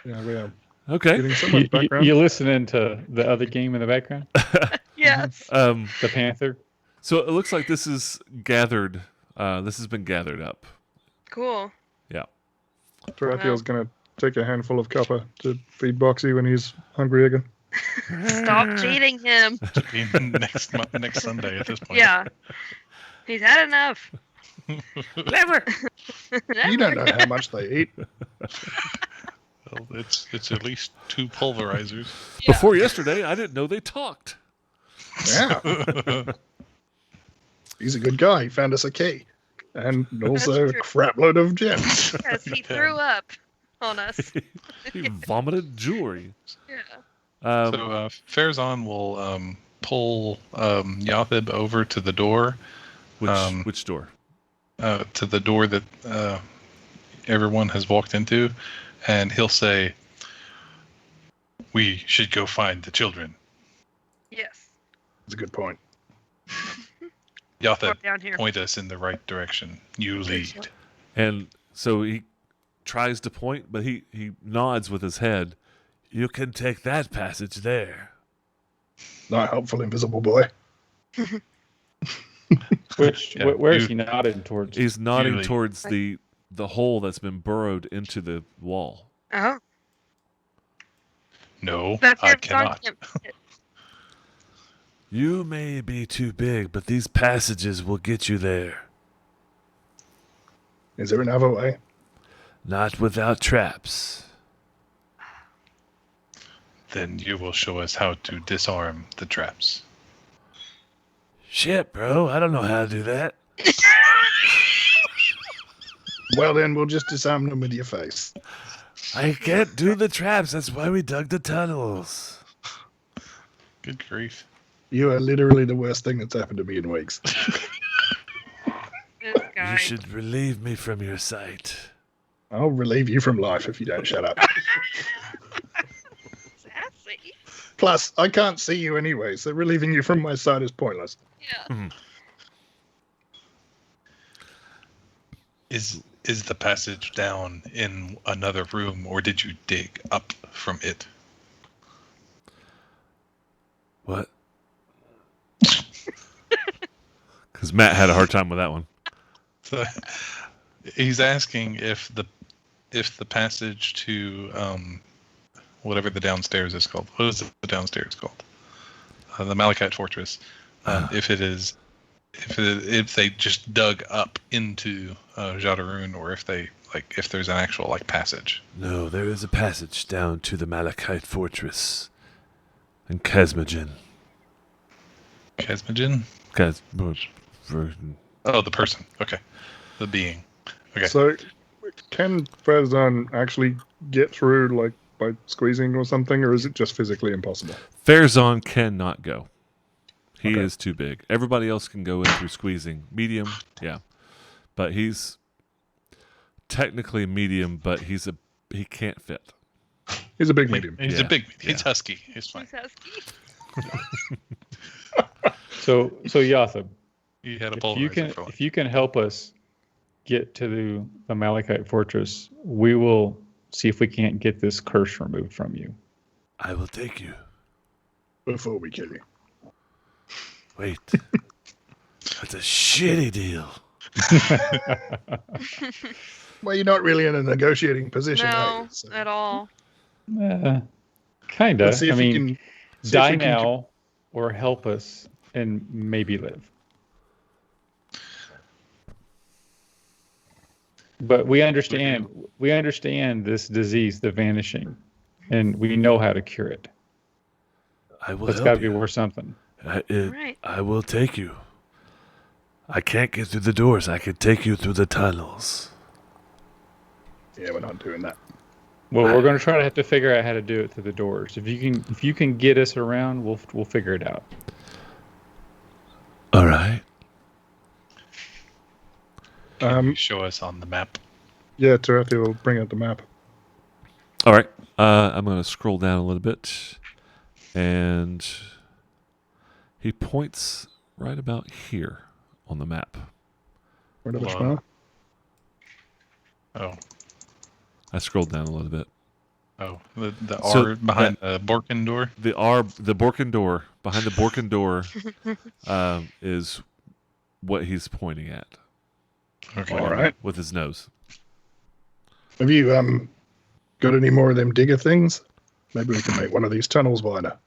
Yeah, we are Okay. getting someone's background. You listening to the other game in the background? Yes. The Panther? So it looks like this is gathered. This has been gathered up. Cool. Tarathiel's gonna take a handful of copper to feed Boxy when he's hungry again. Stop cheating him. Should be next Sunday at this point. Yeah. He's had enough. Never. You don't know how much they eat. Well, it's at least 2 pulverizers. Before yesterday, I didn't know they talked. Yeah. He's a good guy. He found us a key. And also a true. crap load of gems. Because he threw up on us. He vomited jewelry. Yeah. So Farazan will pull Yothib over to the door. Which door? To the door that everyone has walked into, and he'll say, "We should go find the children." Yes. That's a good point. Yothib, Down here. point us in the right direction. You lead. And so he tries to point, but he nods with his head. You can take that passage there. Not helpful, invisible boy. Where's he nodding towards? He's nodding Usually- towards the hole that's been burrowed into the wall. Oh. No, That's I your cannot. You may be too big, but these passages will get you there. Is there another way? Not without traps. Then you will show us how to disarm the traps. Shit, bro. I don't know how to do that. Well, then we'll just disarm them with your face. I can't do the traps. That's why we dug the tunnels. Good grief. You are literally the worst thing that's happened to me in weeks. This guy. You should relieve me from your sight. I'll relieve you from life if you don't shut up. Sassy. Plus, I can't see you anyway, so relieving you from my sight is pointless. Yeah. Is the passage down in another room, or did you dig up from it? What? Because Matt had a hard time with that one. So, he's asking if the passage to whatever the downstairs is called. What is the downstairs called? The Malachite Fortress. If they just dug up into Jadaroon, or if there's an actual passage. No, there is a passage down to the Malachite Fortress. And Kesmogen. Kesmogen? Oh, the person. Okay. The being. Okay. So, can Farazan actually get through, by squeezing or something, or is it just physically impossible? Farazan cannot go. He Okay. is too big. Everybody else can go in through squeezing. Medium, yeah. But he's technically medium, but he can't fit. He's a big medium. He's Yeah. a big. He's Yeah. husky. He's fine. He's husky. So Yothib, He had a if you can help us get to the Malachite Fortress, we will see if we can't get this curse removed from you. I will take you. Before we kill you. Wait. That's a shitty deal. Well, you're not really in a negotiating position, are No, you? So at all. Kinda. let's see if I we mean, can see if die we can- now or help us and maybe live. But we understand this disease, the vanishing, and we know how to cure it. I will But it's help got to be you. worth something. Right. I will take you. I can't get through the doors. I can take you through the tunnels. Yeah, we're not doing that. Well, we're going to have to figure out how to do it through the doors. If you can get us around, we'll figure it out. All right. Can you show us on the map? Yeah, Tarathiel will bring out the map. All right. I'm going to scroll down a little bit. And he points right about here on the map. Where did I Wow. smell? Oh, I scrolled down a little bit. the So R behind the Borkin door. The Borkin door, behind the Borkin door, is what he's pointing at. Okay. All right. With his nose. Have you got any more of them digger things? Maybe we can make one of these tunnels wider.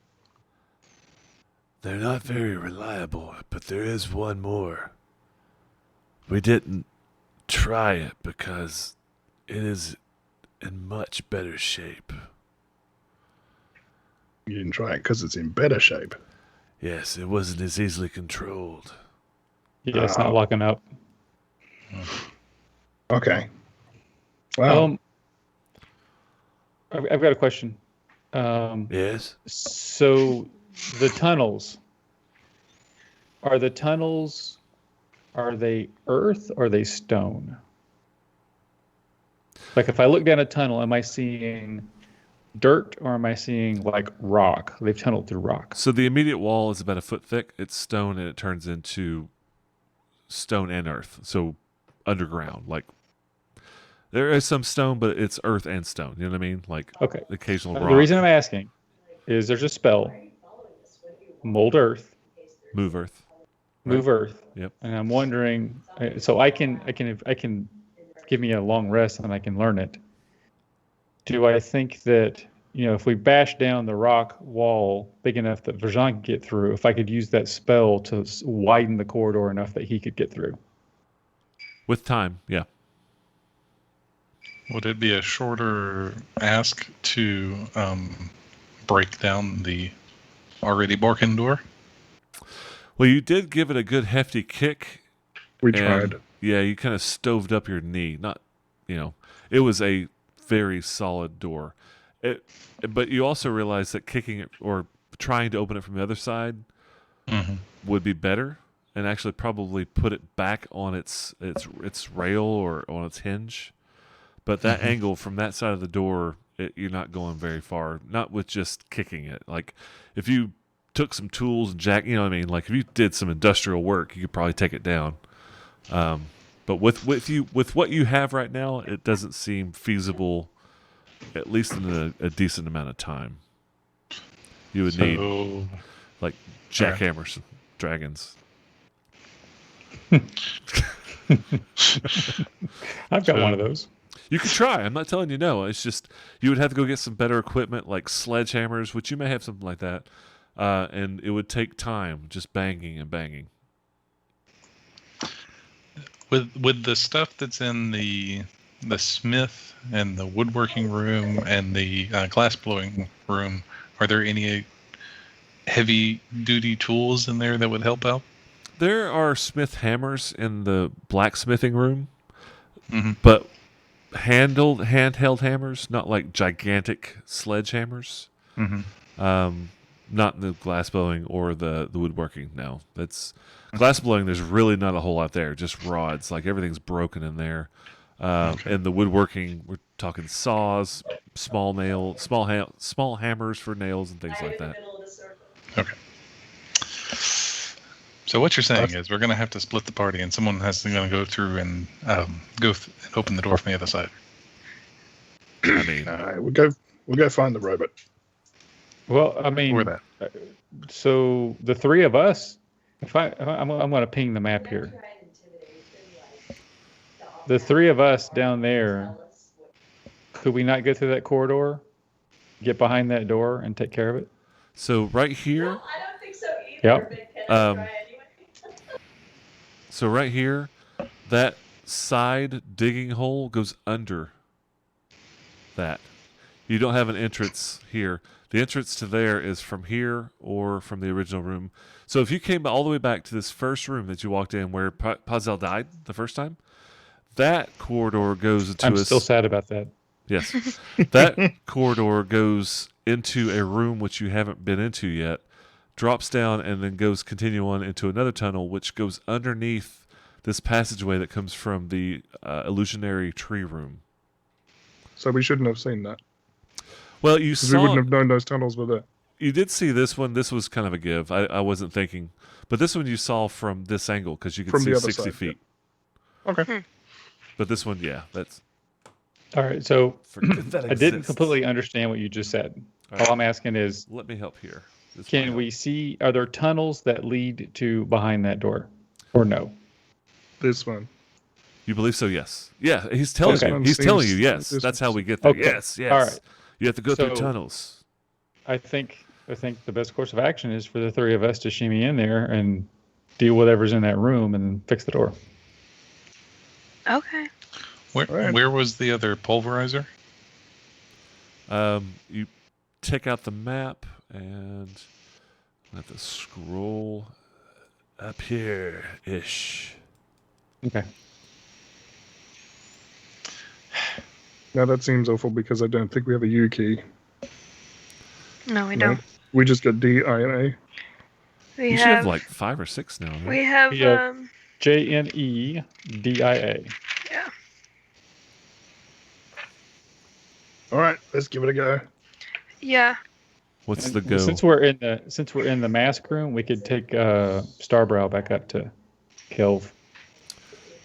They're not very reliable, but there is one more. We didn't try it because it is in much better shape. You didn't try it because it's in better shape. Yes, it wasn't as easily controlled. Yeah, it's not locking up. Okay. Well, I've got a question. Yes? So the tunnels, are they earth or are they stone? Like if I look down a tunnel, am I seeing dirt or am I seeing like rock? They've tunneled through rock. So the immediate wall is about a foot thick. It's stone, and it turns into stone and earth. So underground, like there is some stone, but it's earth and stone. You know what I mean? Like Okay. occasional The rock. reason I'm asking is there's a spell, mold earth, Move earth. move earth. Yep. And I'm wondering, so I can give me a long rest and I can learn it. Do I think that, if we bash down the rock wall big enough that Verjean can get through, if I could use that spell to widen the corridor enough that he could get through? With time, yeah. Would it be a shorter ask to break down the already barking door? Well, you did give it a good hefty kick. we and, tried. Yeah, you kind of stoved up your knee. Not, it was a very solid door. But you also realize that kicking it or trying to open it from the other side would be better, and actually probably put it back on its rail or on its hinge. But that angle from that side of the door, you're not going very far. Not with just kicking it. Like if you took some tools and jack, you know what I mean? Like if you did some industrial work, you could probably take it down. But with what you have right now, it doesn't seem feasible, at least in a decent amount of time. You would need like jackhammers, dragons. I've got one of those. You could try. I'm not telling you no. It's just you would have to go get some better equipment like sledgehammers, which you may have something like that, and it would take time just banging and banging. With the stuff that's in the smith and the woodworking room and the glass blowing room, are there any heavy duty tools in there that would help out? There are smith hammers in the blacksmithing room, but handheld hammers, not like gigantic sledgehammers. Not in the glass blowing or the woodworking. No, that's glass blowing. There's really not a whole lot there. Just rods. Like everything's broken in there. And the woodworking, we're talking saws, small hammers for nails and things like that. Okay. So what you're saying is we're going to have to split the party, and someone has to go through and open the door from the other side. I mean, We'll go find the robot. Well, I mean, Or that. So the three of us, I'm going to ping the map here. The three of us down there, could we not go through that corridor, get behind that door, and take care of it? so right here. I don't think so either. Yep. But can I try anyway? So right here, that side digging hole goes under that. You don't have an entrance here. The entrance to there is from here or from the original room. So if you came all the way back to this first room that you walked in where Pazel died the first time, that corridor goes into I'm still sad about that. Yes. That corridor goes into a room which you haven't been into yet, drops down, and then goes continue on into another tunnel which goes underneath this passageway that comes from the illusionary tree room. So we shouldn't have seen that. Well, you Because we saw. wouldn't have known those tunnels were there. You did see this one. This was kind of a give. I wasn't thinking. But this one you saw from this angle because you could From see the other 60 side, feet. Okay. But this one, yeah, that's. All right, so Forget that I didn't exists. completely understand what you just said. All right. All I'm asking is, Let me help here. This might can help. we see, are there tunnels that lead to behind that door? Or no? This one. You believe so? Yes. Yeah, he's telling Okay. you. He's telling you. Seems Yes, this- that's how we get there. Okay. Yes, yes. All right. You have to go through So- tunnels. I think the best course of action is for the three of us to shimmy in there and deal whatever's in that room and then fix the door. Okay. Where was the other pulverizer? You take out the map and I have to scroll up here ish. Okay. Now that seems awful because I don't think we have a U key. No, we No. don't. We just got D, I, and A. We You should have have like 5 or 6 now. Right? we have Yeah. JNEDIA. yeah. All right, let's give it a go. Yeah. What's And the go? Since we're in the mask room, we could take Starbrow back up to Kelv.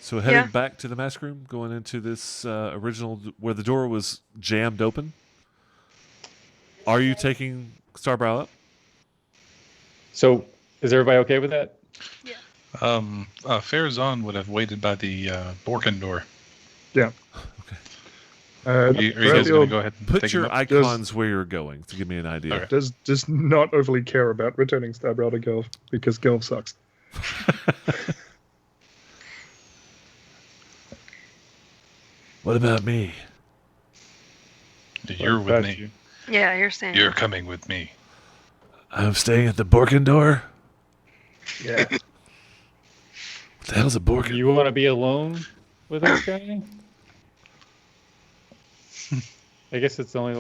So heading Yeah. back to the mask room, going into this original where the door was jammed open. Are you taking Starbrow up? So, is everybody okay with that? Farazan would have waited by the Borkin door. Uh, Are you guys going to go ahead and Put take him your up? icons where you're going to give me an idea. Okay. does not overly care about returning Starbrow to Gelf because Gelf sucks. What about me? You're with me. You. Yeah, you're saying. You're coming with me. I'm staying at the Borkin door. Yeah. What the hell's a Borkin? You want to be alone with this guy? I guess that's the only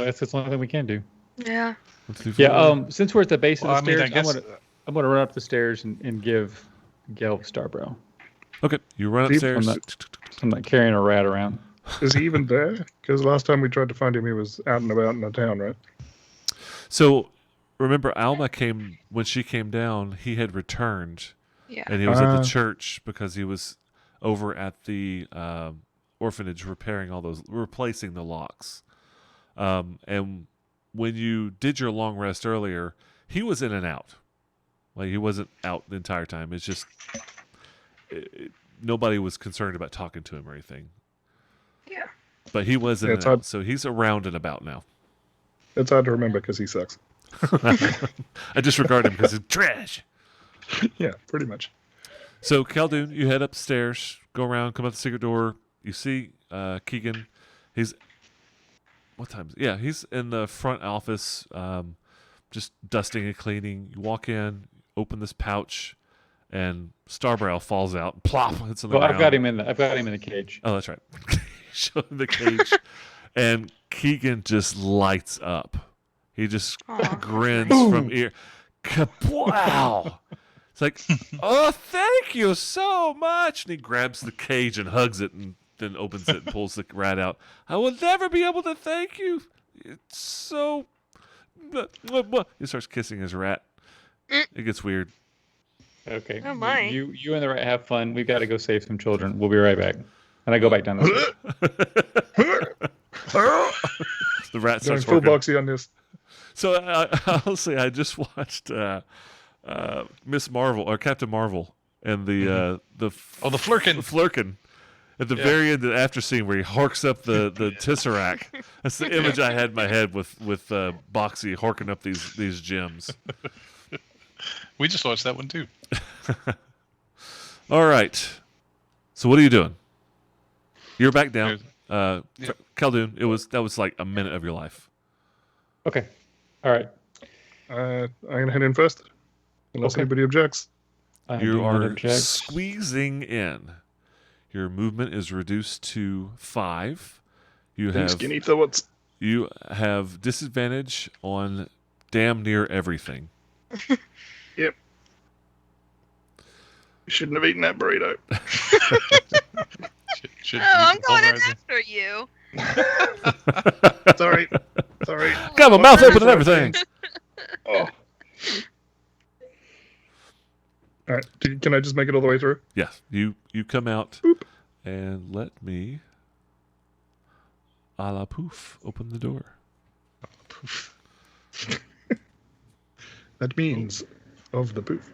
thing we can do. Yeah. 1, 2, 3, Yeah. 4. Since we're at the base Well, of I the mean, stairs, I guess I'm gonna run up the stairs and give Gelb Starbrow. Okay, you run Deep upstairs. from I'm not carrying a rat around. Is he even there? Because last time we tried to find him, he was out and about in the town, right? So remember, Alma came when she came down. He had returned, Yeah. and he was at the Ah. church because he was over at the orphanage replacing the locks. And when you did your long rest earlier, he was in and out. Like he wasn't out the entire time. It's just nobody was concerned about talking to him or anything. Yeah. But he was in Yeah, and it's out, hard- so he's around and about now. It's hard to remember because he sucks. I disregard him because he's trash. Yeah, pretty much. So, Khaldun, you head upstairs, go around, come out the secret door. You see Keegan. He's what time is it? Yeah, he's in the front office, just dusting and cleaning. You walk in, open this pouch, and Starbrow falls out. Plop! It's on the Well, ground. I've got him in the cage. Oh, that's right. Show him the cage, and Keegan just lights up. He just Aw. grins from ear. Kapow! It's like, oh, thank you so much. And he grabs the cage and hugs it and then opens it and pulls the rat out. I will never be able to thank you. It's so... He starts kissing his rat. It gets weird. Okay. Oh, my. You and the rat have fun. We've got to go save some children. We'll be right back. And I go back down the stairs. The rat Going starts full working. boxy on this. So I'll say I just watched Miss Marvel or Captain Marvel and the the Flurkin. Flurkin at the Yeah. very end of the after scene where he harks up the Tesseract. That's the image I had in my head with Boxy harking up these gems. We just watched that one too. All right. So what are you doing? You're back down. Yeah. Khaldun, that was like a minute of your life. Okay. All right. I'm going to head in first. Unless Okay. anybody objects. I do You not are object. squeezing in. Your movement is reduced to 5. You Them have skinny thoughts. You have disadvantage on damn near everything. Yep. You shouldn't have eaten that burrito. Should Oh, I'm use going in pulverizer. after you. Sorry. Sorry. Got my mouth open and everything. Oh. All right. Can I just make it all the way through? Yes, you come out Boop. and let me, a la poof, open the door. That means of the poof.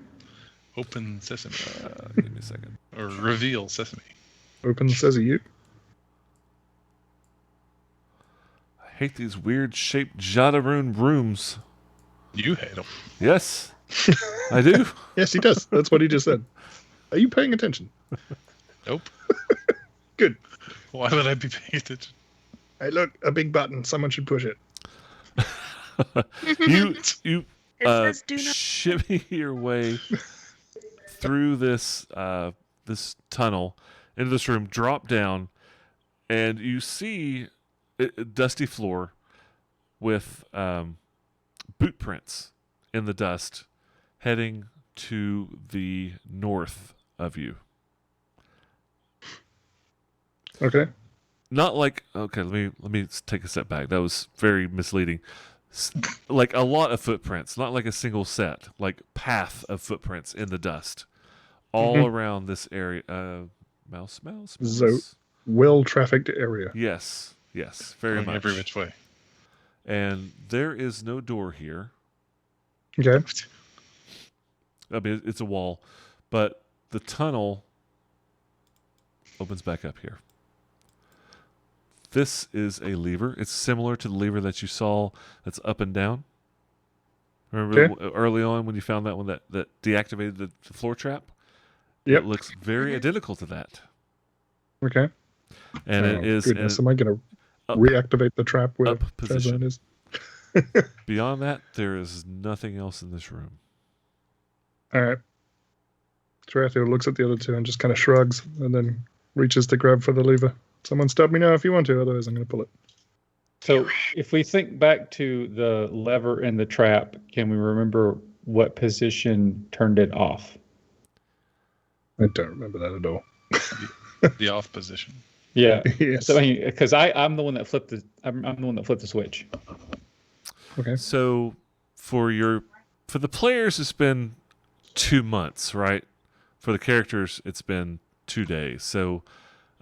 Open sesame Give me a second. or reveal sesame. Opens as a U. I hate these weird shaped Jadaroon rooms. You hate them. Yes, I do. Yes, he does. That's what he just said. Are you paying attention? Nope. Good. Why would I be paying attention? Hey, look, a big button. Someone should push it. You It says do not. shimmy your way through this this tunnel into this room, drop down, and you see a dusty floor with boot prints in the dust heading to the north of you. Okay. Not like, okay, let me take a step back. That was very misleading. Like a lot of footprints, not like a single set, like path of footprints in the dust all around this area. Mouse. So, well-trafficked area. Yes, very Going much. every which way. And there is no door here. Okay. I mean, it's a wall, but the tunnel opens back up here. This is a lever. It's similar to the lever that you saw that's up and down. Remember early on when you found that one that deactivated the floor trap? Yep. It looks very identical to that. Okay. And it is Goodness, an am I going to up- reactivate the trap where up position. Chazan is? Beyond that, there is nothing else in this room. All right. Tarathiel looks at the other two and just kind of shrugs and then reaches to grab for the lever. Someone stop me now if you want to, otherwise I'm going to pull it. So if we think back to the lever in the trap, can we remember what position turned it off? I don't remember that at all. The off position. Yeah. Yes. So because I'm the one that flipped I'm the one that flipped the switch. Okay. So for the players, it's been 2 months, right? For the characters, it's been 2 days. So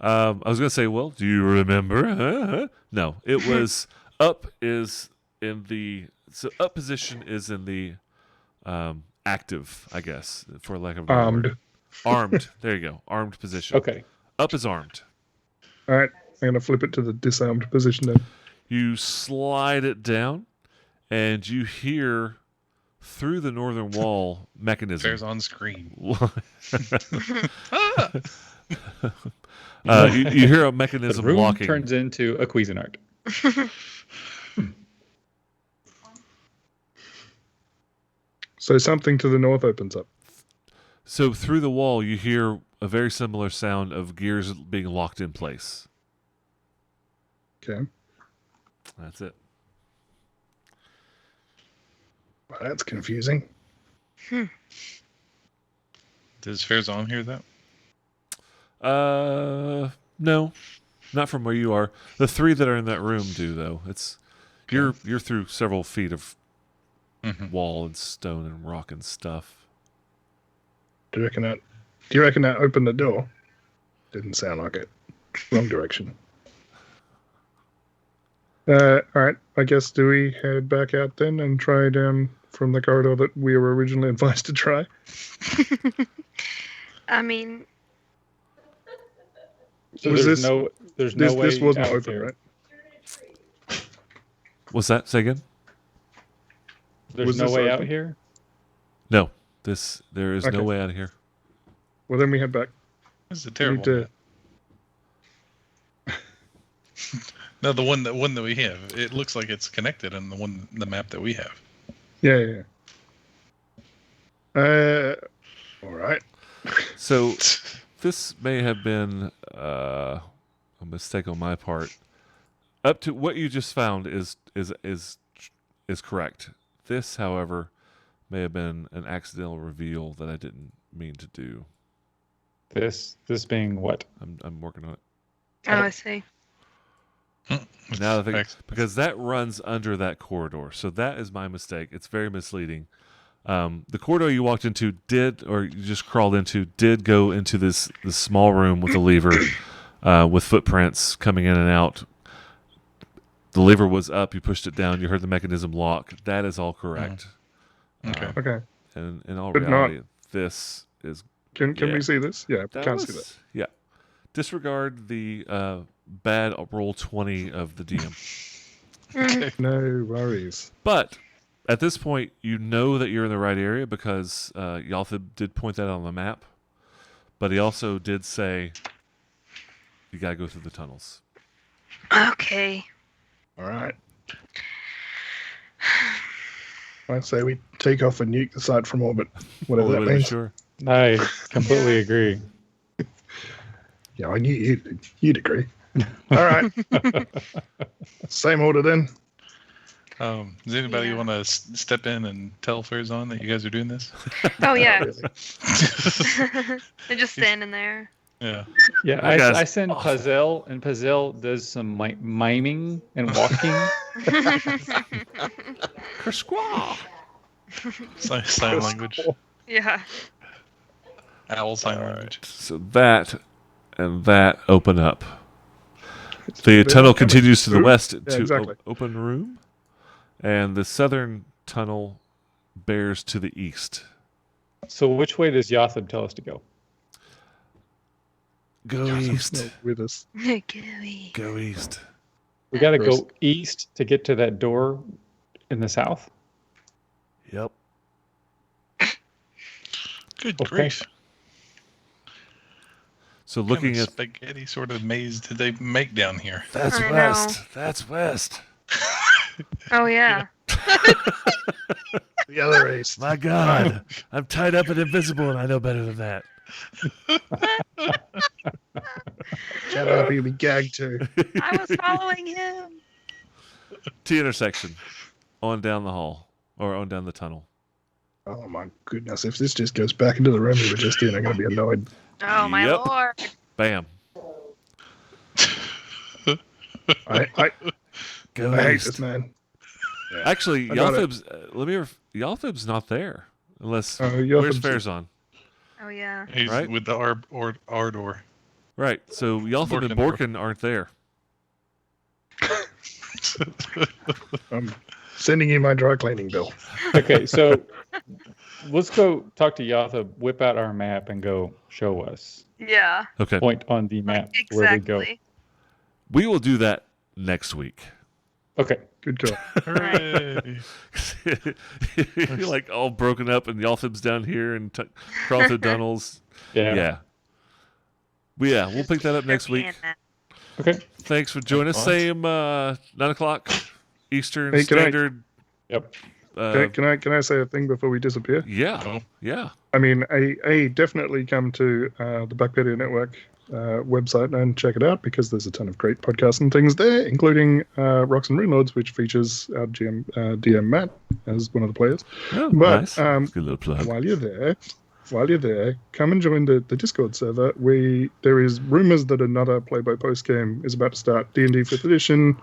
I was going to say, well, do you remember? No, it was up position is in the active, I guess, for lack of a better word. Armed. There you go. Armed position. Okay. Up is armed. All right. I'm going to flip it to the disarmed position then. You slide it down, and you hear through the northern wall mechanism. Fair's on screen. You hear a The mechanism room locking. turns into a Cuisinart. So something to the north opens up. So through the wall, you hear a very similar sound of gears being locked in place. Okay. That's it. Well, that's confusing. Does Fair's on hear that? No, not from where you are. The three that are in that room do though. You're through several feet of wall and stone and rock and stuff. Do you reckon that opened the door? Didn't sound like it. Wrong direction. All right. I guess do we head back out then and try down from the corridor that we were originally advised to try? I mean, So Was there's this- no way This wasn't out open, here. right? What's that? Say again? There's Was no this way open? out here. No. There is Okay. no way out of here. Well, then we head back. This is a We terrible. need to- No, the one that we have. It looks like it's connected on the map that we have. Yeah. All right. So this may have been a mistake on my part. Up to what you just found is correct. This, however, may have been an accidental reveal that I didn't mean to do. This being what? I'm working on it oh, I see. now. Because that runs under that corridor, so that is my mistake. It's very misleading. The corridor you walked into you just crawled into, did go into this small room with a lever, with footprints coming in and out. The lever was up. You pushed it down. You heard the mechanism lock. That is all correct. Okay. Okay. And in all But not- reality, this is Can Yeah. we see this? Yeah, that can't was, see that. Yeah, disregard the bad roll 20 of the DM. No worries. But at this point, you know that you're in the right area because Yalthib did point that out on the map. But he also did say you gotta go through the tunnels. Okay. All right. I say we take off and nuke the site from orbit, whatever that means. Sure. I completely agree. Yeah, I knew you'd agree. All right. Same order then. Does anybody want to step in and tell Farazan that you guys are doing this? Oh yeah. Really. They're just standing there. Yeah. Yeah, Guys, I send Pazel, and Pazel does some miming and walking. Kersquaw. Sign language. Yeah. Owl sign language. So that and that open up. The tunnel continues to the west to exactly. open room, and the southern tunnel bears to the east. So which way does Yotham tell us to go? Go east. With us. Gooey. Go east. We got to Gross. go east to get to that door in the south. Yep. Good Okay. grief. So What looking kind of at spaghetti sort of maze did they make down here? that's I know. west. That's west. Oh yeah. The other east. My God, I'm tied up and invisible, and I know better than that. Shut up, you'll be gagged too. I was following him. T intersection, on down the hall or on down the tunnel. Oh my goodness, if this just goes back into the room we were just in, I'm going to be annoyed. Oh my Yep. lord. Bam. I Go hate east. this man. Actually, I got it. Yalthib's. Yalthib's not there unless. Oh, Where's Yalthib's- Farazan? Oh yeah. He's Right? with the Ardor. Right. So Yalthib and Borkin. Borkin aren't there. I'm sending you my dry cleaning bill. Okay, so let's go talk to Yotham, whip out our map, and go show us. Yeah. Okay. Point on the map where we go. Exactly. We will do that next week. Okay. Good call. Hooray. You're like all broken up, and Yalthib's down here and crawl through tunnels. Yeah. Yeah. We'll pick that up next week. Okay. Thanks for joining us. What? Same 9 o'clock Eastern Hey, can I- Standard. Yep. Can I say a thing before we disappear? Yeah. Oh. Yeah. I mean, definitely come to the Backpedia Network website and check it out because there's a ton of great podcasts and things there, including Rocks and Rune Lords, which features our DM Matt as one of the players. Oh, But, nice. um, Good little plug. While you're there, come and join the Discord server. There is rumors that another play-by-post game is about to start. D&D 5th edition.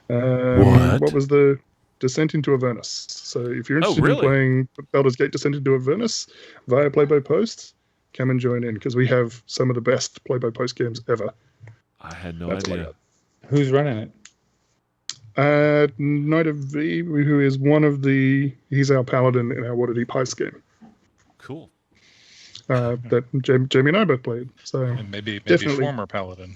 What? What was the Descent into Avernus? So if you're interested really? in playing Baldur's Gate Descent into Avernus via play-by-post, come and join in because we have some of the best play-by-post games ever. I had no That's all I idea. Who's running it? Knight of V, who is he's our paladin in our Waterdeep Heist game Cool. that Jamie and I both played. So And maybe Definitely. former paladin.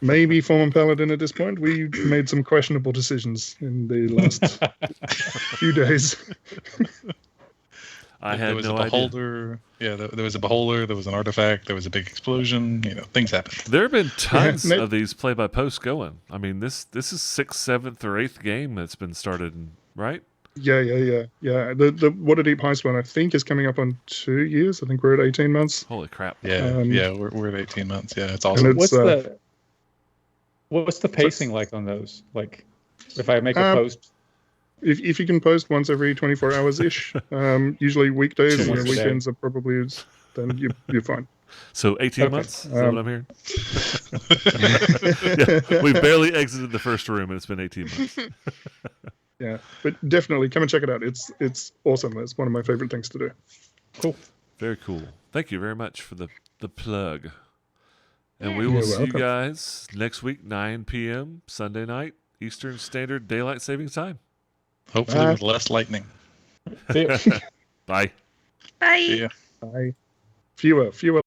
maybe former paladin at this point. We made some questionable decisions in the last few days. I There had was no a idea. beholder. Yeah, there was a beholder. There was an artifact. There was a big explosion. Things happened. There have been tons Nate- of these play-by-post going. I mean, this is 6th, 7th, or 8th game that's been started, right? Yeah. The Waterdeep Heist one, I think, is coming up on 2 years. I think we're at 18 months. Holy crap. Yeah, Um, we're at 18 months. Yeah, it's And awesome. it's, What's the pacing like on those? Like, if I make a Um, post, if you can post once every 24 hours ish, usually weekdays and Once a day. weekends are probably, then you're fine. So 18 Okay. months? Is that what Um, I'm hearing? Yeah, we barely exited the first room, and it's been 18 months. Yeah, but definitely come and check it out. It's awesome. It's one of my favorite things to do. cool. Very cool. Thank you very much for the plug. And we Yeah. will You're see you welcome. guys next week, 9 p.m. Sunday night, Eastern Standard Daylight Savings Time. Hopefully with less lightning. See ya. Bye. Bye. Yeah. Bye. Fewer